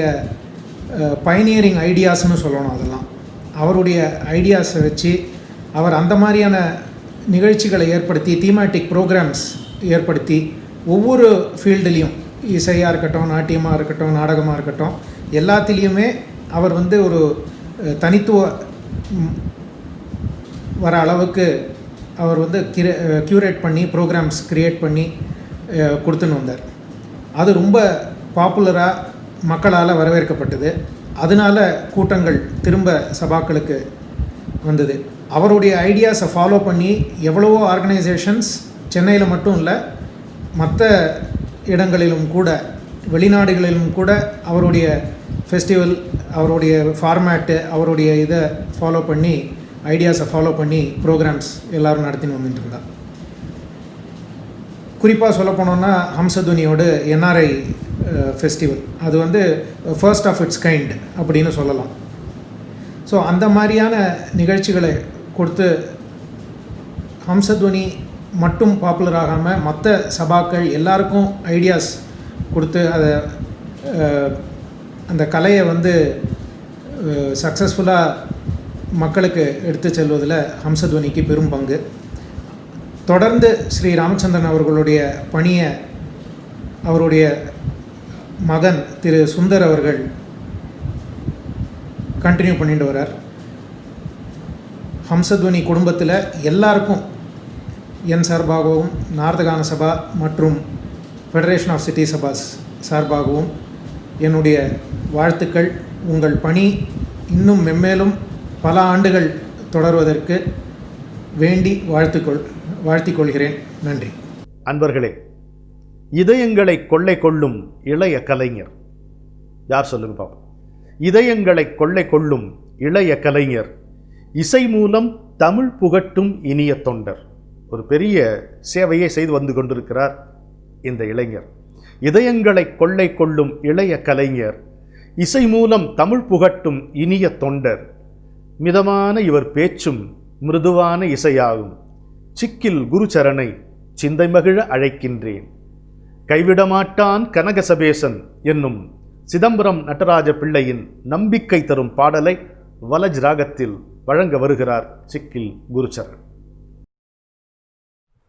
S10: பைனியரிங் ஐடியாஸ்னு சொல்லணும். அதெல்லாம் அவருடைய ஐடியாஸை வச்சு அவர் அந்த மாதிரியான நிகழ்ச்சிகளை ஏற்படுத்தி தீமேட்டிக் ப்ரோக்ராம்ஸ் ஏற்படுத்தி ஒவ்வொரு ஃபீல்டுலேயும் இசையாக இருக்கட்டும், நாட்டியமாக இருக்கட்டும், நாடகமாக இருக்கட்டும், எல்லாத்துலேயுமே அவர் ஒரு தனித்துவ வர அளவுக்கு அவர் க்யூரேட் பண்ணி ப்ரோக்ராம்ஸ் க்ரியேட் பண்ணி கொடுத்துன்னு வந்தார். அது ரொம்ப பாப்புலராக மக்களால் வரவேற்கப்பட்டது. அதனால் கூட்டங்கள் திரும்ப சபாக்களுக்கு வந்தது. அவருடைய ஐடியாஸை ஃபாலோ பண்ணி எவ்வளவோ ஆர்கனைசேஷன்ஸ் சென்னையில் மட்டும் இல்லை மற்ற இடங்களிலும் கூட வெளிநாடுகளிலும் கூட அவருடைய ஃபெஸ்டிவல், அவருடைய ஃபார்மேட்டு, அவருடைய இதை ஃபாலோ பண்ணி ஐடியாஸை ஃபாலோ பண்ணி ப்ரோக்ராம்ஸ் எல்லோரும் நடத்தின்னு வந்துட்டு இருந்தார். குறிப்பாக சொல்ல போனோன்னா ஹம்சத்வனியோட என்ஆர்ஐ ஃபெஸ்டிவல் அது ஃபர்ஸ்ட் ஆஃப் இட்ஸ் கைண்ட் அப்படின்னு சொல்லலாம். ஸோ அந்த மாதிரியான நிகழ்ச்சிகளை கொடுத்து ஹம்சத்வனி மட்டும் பாப்புலர் ஆகாமல் மற்ற சபாக்கள் எல்லாருக்கும் ஐடியாஸ் கொடுத்து அதை அந்த கலையை சக்ஸஸ்ஃபுல்லாக மக்களுக்கு எடுத்து செல்வதில் ஹம்சத்வனிக்கு பெரும் பங்கு. தொடர்ந்து ஸ்ரீ ராமச்சந்திரன் அவர்களுடைய பணியை அவருடைய மகன் திரு சுந்தர் அவர்கள் கண்டினியூ பண்ணிட்டு வரார். ஹம்சத்வனி குடும்பத்தில் எல்லாருக்கும் என் சார்பாகவும் நாரதகான சபா மற்றும் ஃபெடரேஷன் ஆஃப் சிட்டி சபாஸ் சார்பாகவும் என்னுடைய வாழ்த்துக்கள். உங்கள் பணி இன்னும் மென்மேலும் பல ஆண்டுகள் தொடர்வதற்கு வேண்டி வாழ்த்திக் கொள்கிறேன். நன்றி.
S1: அன்பர்களே, இதயங்களை கொள்ளை கொள்ளும் இளைய கலைஞர் யார் சொல்லுங்க பாப்போம். இதயங்களை கொள்ளை கொள்ளும் இளைய கலைஞர், இசை மூலம் தமிழ் புகட்டும் இனிய தொண்டர். ஒரு பெரிய சேவையை செய்து வந்து கொண்டிருக்கிறார் இந்த இளைஞர். இதயங்களை கொள்ளை கொள்ளும் இளைய கலைஞர், இசை மூலம் தமிழ் புகட்டும் இனிய தொண்டர். மிதமான இவர் பேச்சும் மிருதுவான இசையாகும். சிக்கில் குருச்சரனை சிந்தை மகிழ அழைக்கின்றேன். கைவிடமாட்டான் கனகசபேசன் என்னும் சிதம்பரம் நடராஜ பிள்ளையின் நம்பிக்கை தரும் பாடலை வலஜ் ராகத்தில் வழங்க வருகிறார் sickle Gurcharan.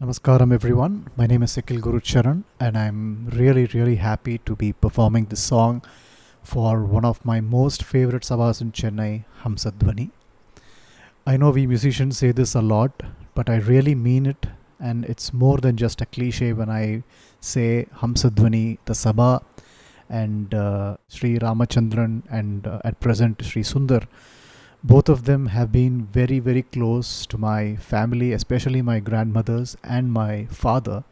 S11: Namaskaram everyone, my name is Sikil Gurucharan and I'm really happy to be performing this song for one of my most favorite sabhas in Chennai, Hamsadvani. I know we musicians say this a lot, but I really mean it, and it's more than just a cliche when I say Hamsadvani, the Sabha, and Sri Ramachandran, and at present Sri Sundar. Both of them have been very, very close to my family, especially my grandmothers and my father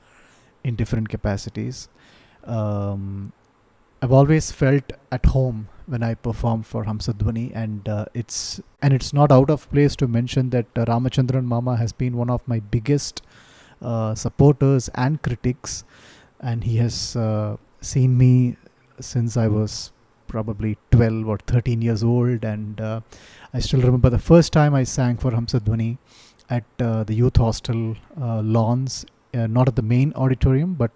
S11: in different capacities. I've always felt at home when I perform for Hamsadvani, and it's not out of place to mention that Ramachandran Mama has been one of my biggest supporters and critics, and he has seen me since I was probably 12 or 13 years old, and I still remember the first time I sang for Hamsadvani at the youth hostel lawns, not at the main auditorium, but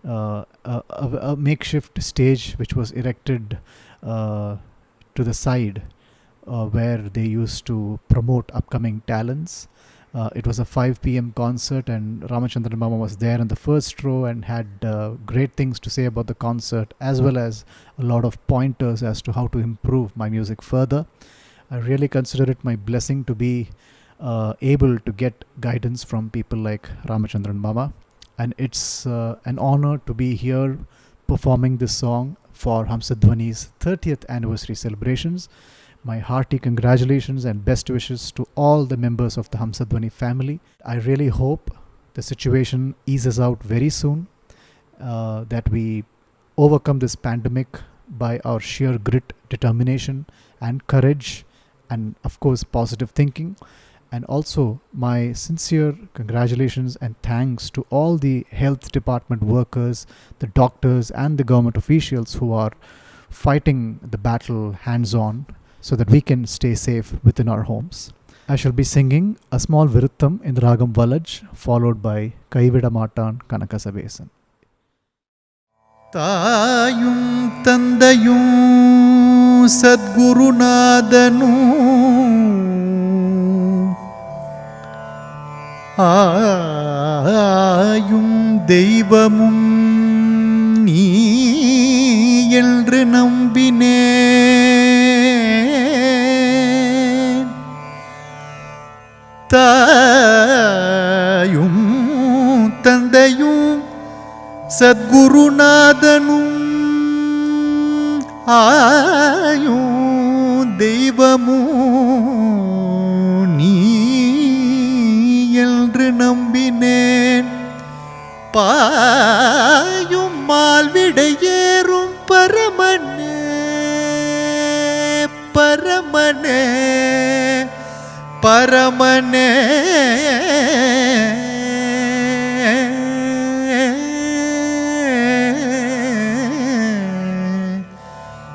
S11: a makeshift stage which was erected to the side where they used to promote upcoming talents. It was a 5 p.m. concert, and Ramachandran Mama was there in the first row and had great things to say about the concert, as well as a lot of pointers as to how to improve my music further. I really consider it my blessing to be able to get guidance from people like Ramachandran Mama, and it's an honor to be here performing this song for Hamsadvani's 30th anniversary celebrations. My hearty congratulations and best wishes to all the members of the Hamsadvani family. I really hope the situation eases out very soon, that we overcome this pandemic by our sheer grit, determination and courage, and of course positive thinking. And also my sincere congratulations and thanks to all the health department workers, the doctors and the government officials who are fighting the battle hands-on so that we can stay safe within our homes. I shall be singing a small Viruttam in the Ragam Valaj, followed by Kaivida Matan Kanakasabesan.
S12: தாயும் தந்தையும் சத்குருநாதனும் ஆயும் தெய்வமும் நீ என்று நம்பினேன். தாயும் தந்தையும் சத்குருநாதனும் ஆயும் தெய்வமும் நீ என்று நம்பினேன். பாயும் மால்விடையேறும் பரமனே பரமனே பரமனே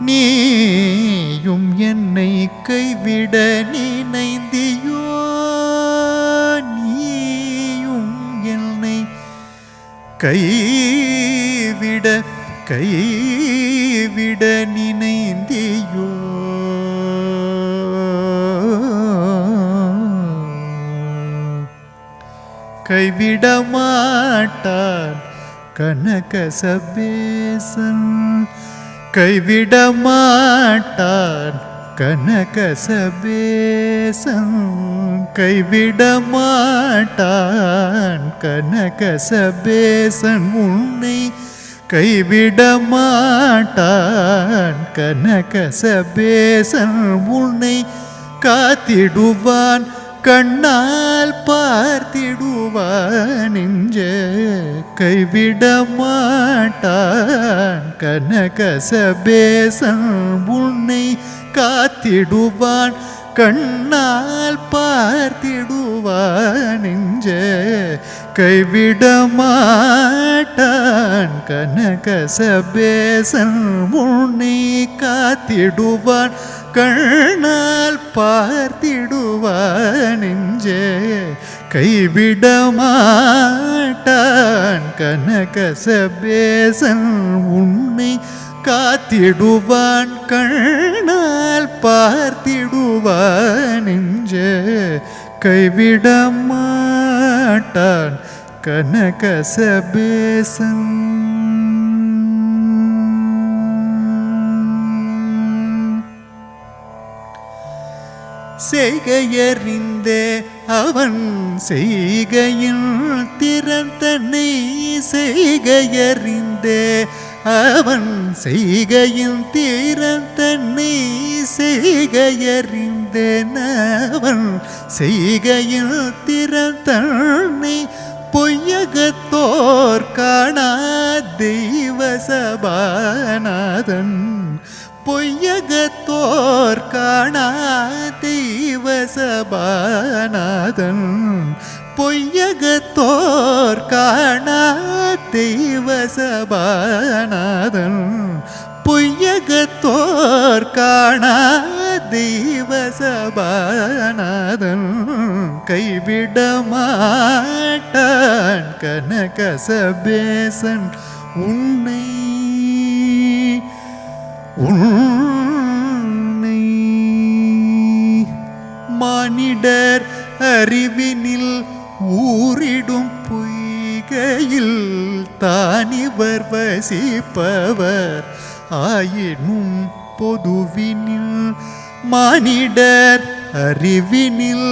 S12: நீயும் என்னை கைவிட நினைந்தியோ, நீயும் என்னை கைவிட நினைந்தியோ. கைவிட மாட்டான் கனகசபேசன், கைவிட மாட்டான் கனகசபேசன், கைவிட மாட்டான் கனகசபேசன், உன்னை கைவிட மாட்டான் கனகசபேசன், உன்னை காத்திடுவான் கண்ணால் பார்த்திடுவான் நெஞ்சே. கைவிட மாட்டான் கனகசபேசன், உன்னை காத்திடுவான் கண்ணால் பார்த்திடுவான் நெஞ்சே. கைவிட மாட்டான் கனகசபேசன், உன்னை காத்திடுவான் கண்ணால் பார்த்திடுவான் நெஞ்சே. கைவிட மாட்டான் கனகசபேசன், உன்னை காத்திடுவான் கண்ணால் பார்த்திடுவான் நெஞ்சே. கைவிட மாட்டான் கனகசபேசன். செய்கையறிந்தே அவன் செய்கையின் திறந்தனை செய்கையறிந்தே அவன் செய்கையின் திறந்தனை செய்கையறிந்தேன் அவன் செய்கையின் திறந்தனை பொய்யகத்தோர் காணா தெய்வ சபாநாதன் பொய்யகத்தோர் காணா தெய்வ சபாநாதன் பொய்யகத்தோர் காணா தெய்வ சபாநாதன் பொய்யகத்தோர் காணா தெய்வ சபாநாதன் கைவிட மாட்டான் கனகசபேசன் உன்னை உன்னை மானிடர் அறிவினில் ஊரிடும் பொய்கையில் தானிவர் வசிப்பவர் ஆயினும் பொதுவினில் மானிடர் அறிவினில்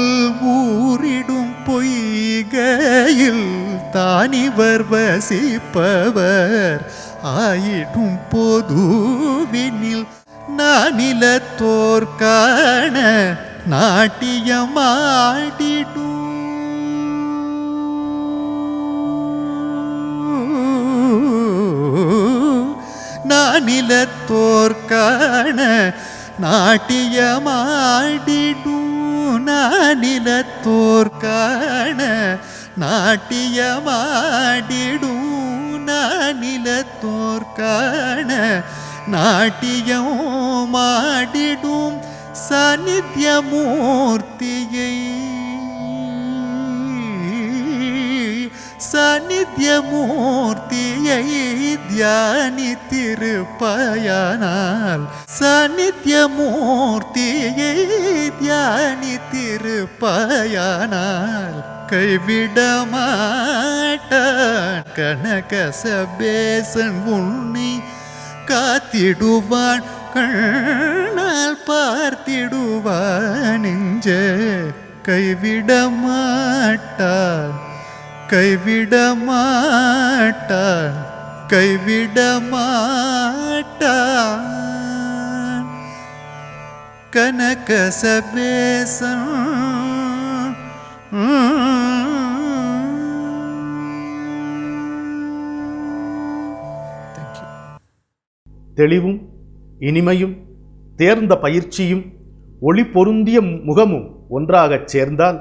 S12: ஊரிடும் பொய்கையில் தானிவர் வசிப்பவர் ஆயிடும் பொதுவினில் நானிலத்தோர் காண நாட்டியமாடிடும் நானிலத்தோர் காண நாட்டியமாடிடும் நானிலத்தோர் காண நாட்டியமாடிடும் நானிலத்தோர் காண நாட்டியமாடிடும் சாநித்யமூர்த்தியை சாநித்யமூர்த்தியை தியானித்திருப்பாயானால் சாநித்யமூர்த்தியை தியானித்திருப்பாயானால் கைவிட மாட்டான் கனகசபேசன் உன்னை காத்திடுவான் கண்ணால் பார்த்திடுவான் நெஞ்சே கைவிட மாட்டான் கைவிட மாட்டான் கைவிட மாட்டான் கனகசபேசன்
S1: தெளிவும் இனிமையும் தேர்ந்த பயிற்சியும் ஒளி பொருந்திய முகமும் ஒன்றாகச் சேர்ந்தால்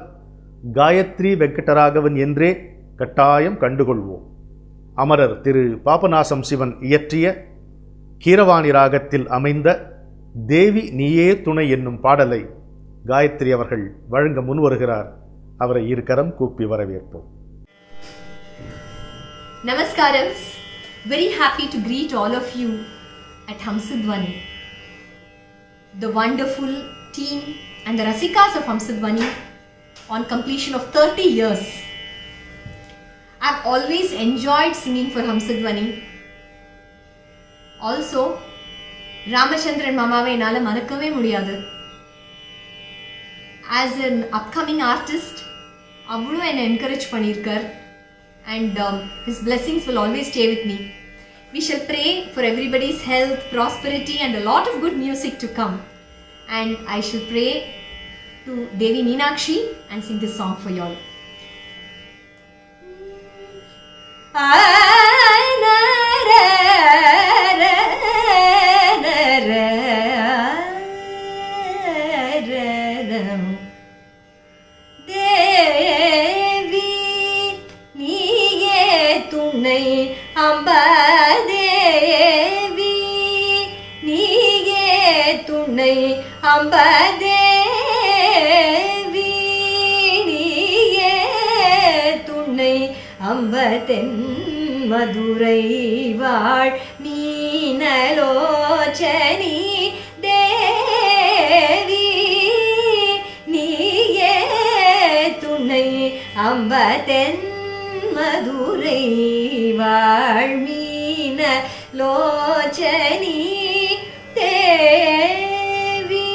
S1: காயத்ரி வெங்கடராகவன் என்றே கட்டாயம் கண்டுகொள்வோம். அமரர் திரு பாபநாசம் சிவன் இயற்றிய கீரவாணி ராகத்தில் அமைந்த தேவி நீயே துணை என்னும் பாடலை காயத்ரி அவர்கள் வழங்க முன்வருகிறார். அவரை இருக்கரம் கூப்பி வரவேற்போம்.
S9: Namaskaram. Very happy to greet all of you at Hamsadvani. The wonderful team and the Rasikas of Hamsadvani on completion of 30 years. I've always enjoyed singing for Hamsadvani. Also, Ramachandran Mamava enala marakkave mudiyadu. As an upcoming artist, avlu enna encourage pannirkar and his blessings will always stay with me. We shall pray for everybody's health, prosperity and a lot of good music to come. And I shall pray to Devi Meenakshi and sing this song for you all. Devi Niye Tunai Amba Devi Niye Tunai Amba Devi Niye Tunai Amba Ten Madurai Vaad Meenalochani Devi Niye Tunai Amba Ten Madurai Vaad Meenalochani Devi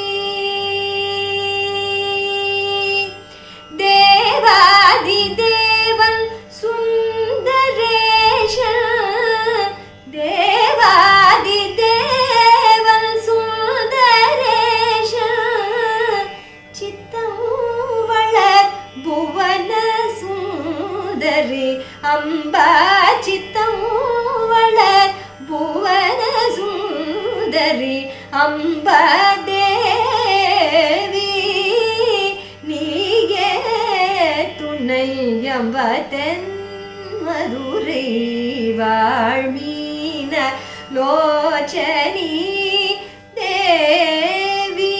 S9: Amba சித்தம் வளர் புவன சுந்தரி அம்பா தேவி நீயே துணை அம்பா தென் மதுரை வாழ்மீன லோச்சனி தேவி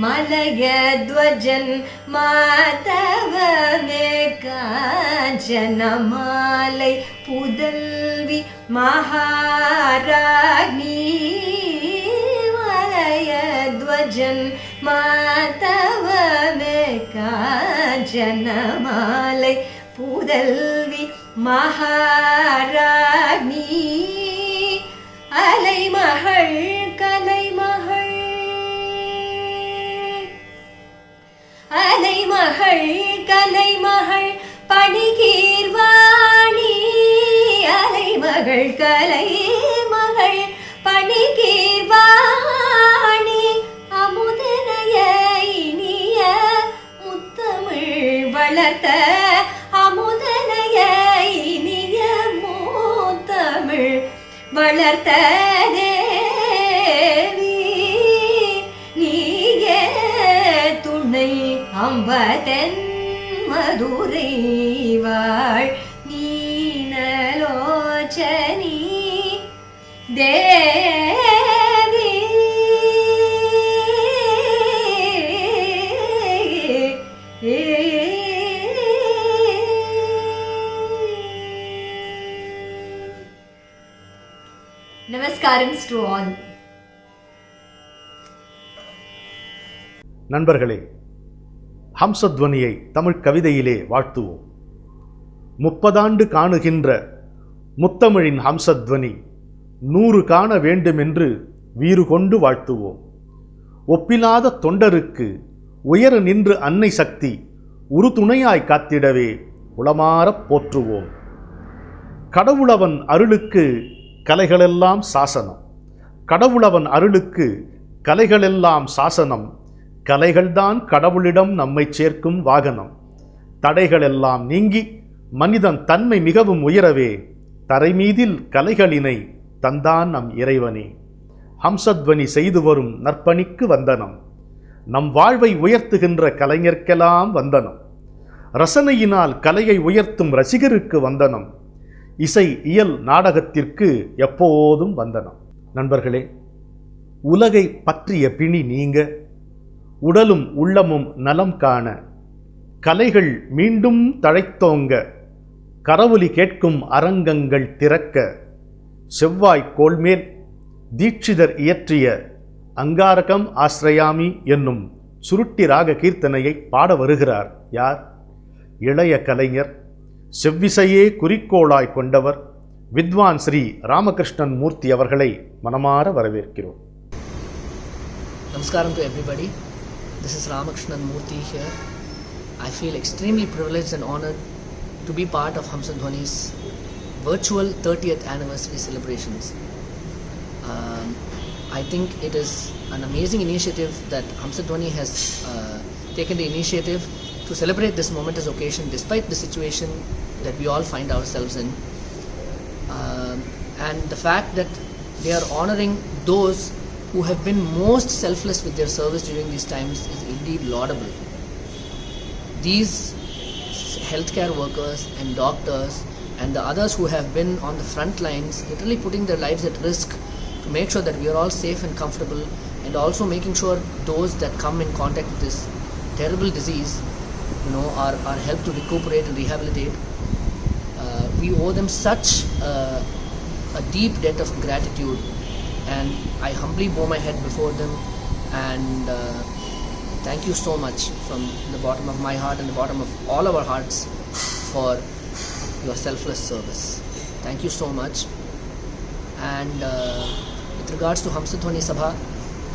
S9: மலயத்வஜன் மாதவமே காஞ்சன மாலை புதல்வி மகாராணி மலயத்வஜன் மாதவமே காஞ்சன மாலை புதல்வி மகாராணி அலைமகள் கலைமகள் அலைமகள் கலைமகள் பணிகீர்வாணி அலைமகள் கலைமகள் பணிகீர்வாணி அமுதனைய இனிய முத்தமிழ் வளர்த்த அமுதனைய இனிய முத்தமிழ் வளர்த்த தேவி நீயே துணை அம்பதன் மதுரை வாழ் நீனலோச்சனி தேவி Namaskaram to all.
S1: நண்பர்களே, ஹம்சத்வனியை தமிழ் கவிதையிலே வாழ்த்துவோம். 30 ஆண்டு காணுகின்ற முத்தமிழின் ஹம்சத்வனி 100 காண வேண்டுமென்று வீறு கொண்டு வாழ்த்துவோம். ஒப்பிலாத தொண்டருக்கு உயர நின்று அன்னை சக்தி உறுதுணையாய் காத்திடவே உளமாறப் போற்றுவோம். கடவுளவன் அருளுக்கு கலைகளெல்லாம் சாசனம். கடவுளவன் அருளுக்கு கலைகளெல்லாம் சாசனம். கலைகள்தான் கடவுளிடம் நம்மை சேர்க்கும் வாகனம். தடைகளெல்லாம் நீங்கி மனிதன் தன்மை மிகவும் உயரவே தரைமீதில் கலைகளினை தந்தான் நம் இறைவனே. ஹம்சத்வனி செய்து வரும் நற்பணிக்கு வந்தனம். நம் வாழ்வை உயர்த்துகின்ற கலைஞர்க்கெல்லாம் வந்தனம். ரசனையினால் கலையை உயர்த்தும் ரசிகருக்கு வந்தனம். இசை இயல் நாடகத்திற்கு எப்போதும் வந்தனம். நண்பர்களே, உலகை பற்றிய பிணி நீங்க உடலும் உள்ளமும் நலம் காண கலைகள் மீண்டும் தழைத்தோங்க கரவொலி கேட்கும் அரங்கங்கள் திறக்க செவ்வாய் கோள்மேல் தீட்சிதர் இயற்றிய அங்காரகம் ஆஸ்ரயாமி என்னும் சுருட்டி ராக கீர்த்தனையை பாட வருகிறார். யார்? இளைய கலைஞர், செவ்விசையே குறிக்கோளாய் கொண்டவர் வித்வான் ஸ்ரீ ராமகிருஷ்ணன் மூர்த்தி அவர்களை மனமாற வரவேற்கிறோம்.
S13: Namaskaram to everybody. This is Ramakrishnan Murthy here. I feel extremely privileged and honored to be part of Hamsadwani's virtual 30th anniversary celebrations. I think it is an amazing initiative that Hamsadwani has taken the initiative to celebrate this momentous occasion despite the situation that we all find ourselves in. And the fact that they are honoring those who have been most selfless with their service during these times is indeed laudable. These healthcare workers and doctors and the others who have been on the front lines, literally putting their lives at risk to make sure that we are all safe and comfortable, and also making sure those that come in contact with this terrible disease, are helped to recuperate and rehabilitate. We owe them such a deep debt of gratitude, and I humbly bow my head before them and thank you so much from the bottom of my heart and the bottom of all our hearts for your selfless service. Thank you so much. And with regards to Hamsadwani Sabha,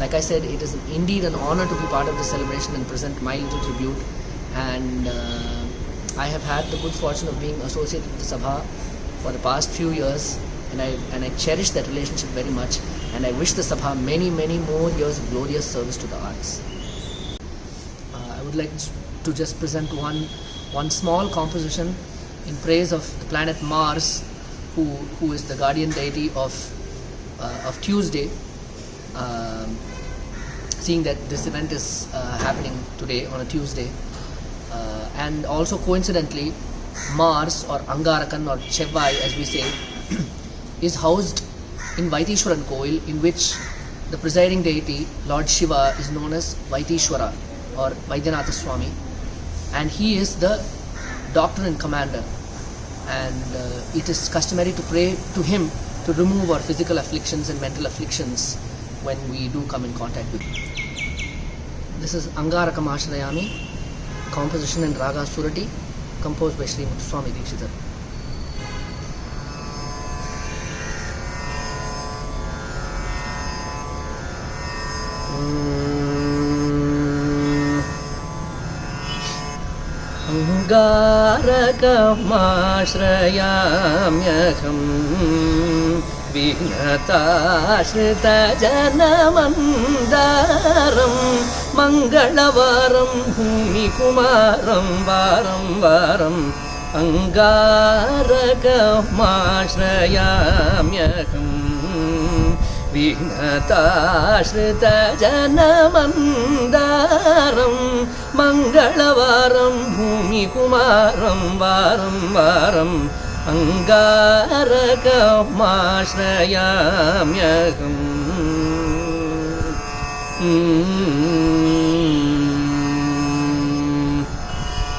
S13: like I said, it is indeed an honor to be part of this celebration and present my little tribute. And I have had the good fortune of being associated with the Sabha for the past few years, and I cherish that relationship very much, and I wish the Sabha many, many more years of glorious service to the arts. I would like to just present one small composition in praise of the planet Mars, who is the guardian deity of Tuesday. Seeing that this event is happening today on a Tuesday, and also coincidentally, Mars or Angarakan or Chevai as we say is housed in Vaitishwaran Koil, in which the presiding deity Lord Shiva is known as Vaitishwara or Vaidyanatha Swami, and he is the doctor and commander, and it is customary to pray to him to remove our physical afflictions and mental afflictions when we do come in contact with him. This is Angarakam Ashrayami, composition in Raga Surati, composed by Sri Muthuswami Dikshitar. Angarakamaśhrayamyaham vinataśritajanamandharam mangalavaram bhumikumaram varam varam Angarakamaśhrayamyaham vinataśritajanamandharam mangalavaram bhumikumaram varam varam Angarakamaśhrayamyaham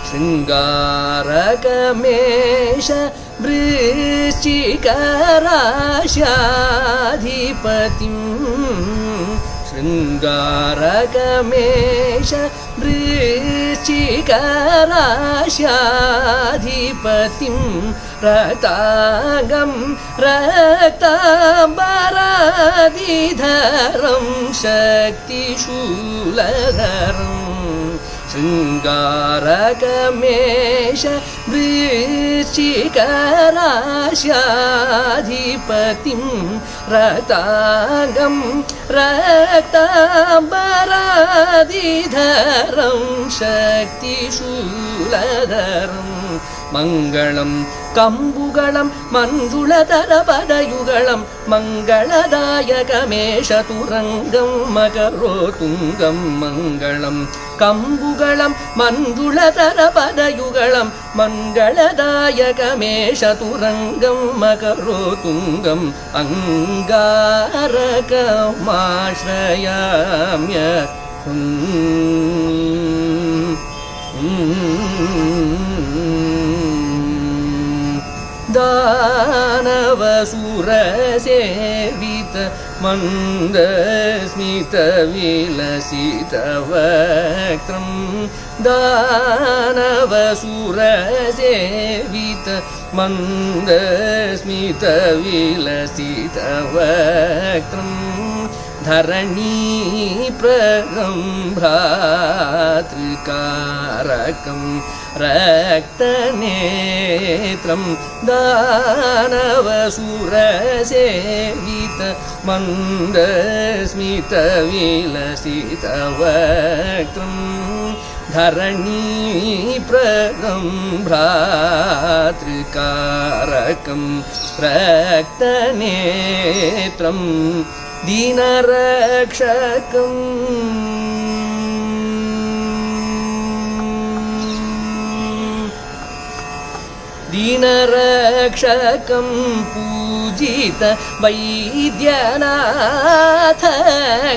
S13: Shringarakамesha Vrishchikarashyadhipatim Shringarakамesha Vrishchikarashyadhipatim Ratagam Raktambaradidharam Shakti Shuladaram Shringarakамesha Vrishchikarashyadhipatim Ratagam Raktambaradidharam Shakti Shuladaram Mangalam Kambugalam Manjulatarapadayugalam Mangaladayakамesha Turangam Makarotungam Mangalam Kambugalam Manjulatarapadayugalam Mangaladayakамesha Turangam Makarotungam Angarakamaśhrayamyaham Danavasura-sevita mandasmita-vilasita-vaktram Danavasura-sevita mandasmita-vilasita-vaktram Dharani pragambhatrikarakam Raktanetram Danavasura-sevita mandasmita-vilasita-vaktram Dharani pragambhatrikarakam Raktanetram Dinarakshakam Dinarakshakam Pujita Vaidyanatha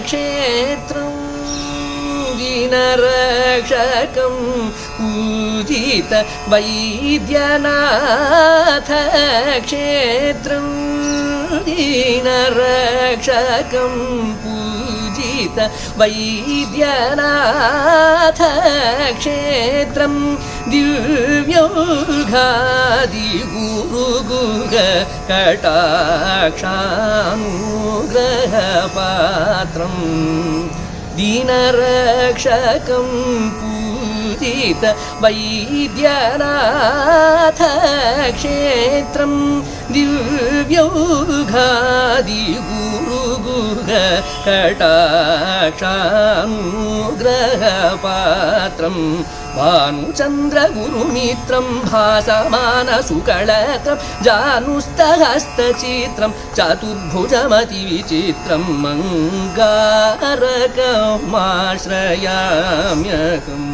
S13: Kshetram Dinarakshakam Pujita Vaidyanatha Kshetram Dinarakshakam Pujita Vaidyanatha Kshetram Divyogadi Guru Guha Katakshanugraha Patram Dinarakshakam Pujita Vaidyanatha Kshetram दिव्यौघादि Guruguha कटाक्षानुग्रहपात्रं भानुचन्द्रगुरुमित्रं भासमानसुकलत्रं जानुस्तहस्तचित्रं चतुर्भुजमतिविचित्रं मङ्गारकमाश्रयाम्यहम्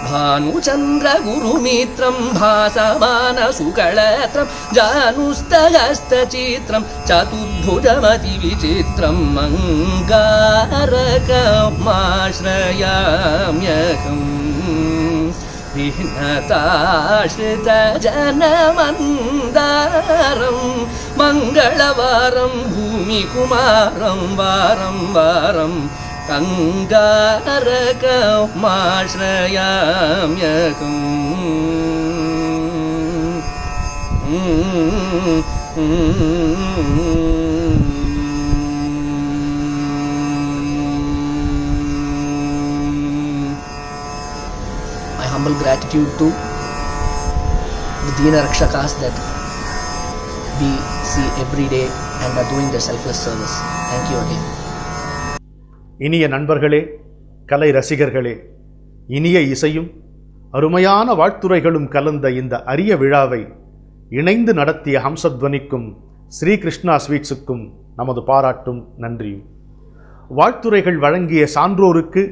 S13: भानुचन्द्रगुरुमित्रं भासमानसुकलत्रं जानुस्तहस्तचित्रं चतुर्भुजमतिविचित्रं मङ्गारकमाश्रयाम्यहम् विघ्नताश्रितजनमन्दारं मङ्गलवारं भूमिकुमारं वारं वारं अङ्गारकमाश्रयाम्यहम् My humble gratitude to the Dina Rakshakas that we see every day and are doing their selfless service. Thank you again.
S1: இனிய நண்பர்களே, கலை ரசிகர்களே, இனிய இசையும் அருமையான வாழ்த்துரைகளும் கலந்த இந்த அரிய விழாவை இணைந்து நடத்திய ஹம்சத்வனிக்கும் ஸ்ரீ கிருஷ்ணா ஸ்வீட்ஸுக்கும் நமது பாராட்டும் நன்றியும். வாழ்த்துரைகள் வழங்கிய சான்றோருக்கு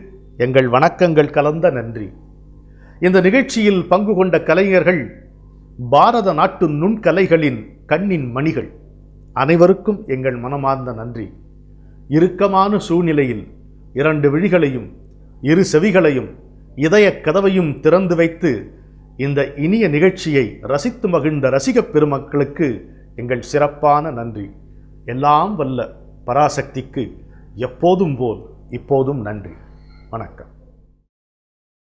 S1: எங்கள் வணக்கங்கள் கலந்த நன்றி. இந்த நிகழ்ச்சியில் பங்கு கொண்ட கலைஞர்கள் பாரத நாட்டு நுண்கலைகளின் கண்ணின் மணிகள். அனைவருக்கும் எங்கள் மனமார்ந்த நன்றி. இறுக்கமான சூழ்நிலையில் 2 விழிகளையும் 2 செவிகளையும் இதய கதவையும் திறந்து வைத்து இந்த இனிய நிகழ்ச்சியை ரசித்து மகிழ்ந்த ரசிகப் பெருமக்களுக்கு எங்கள் சிறப்பான நன்றி. எல்லாம் வல்ல பராசக்திக்கு எப்போதும் போல் இப்போதும் நன்றி. வணக்கம்.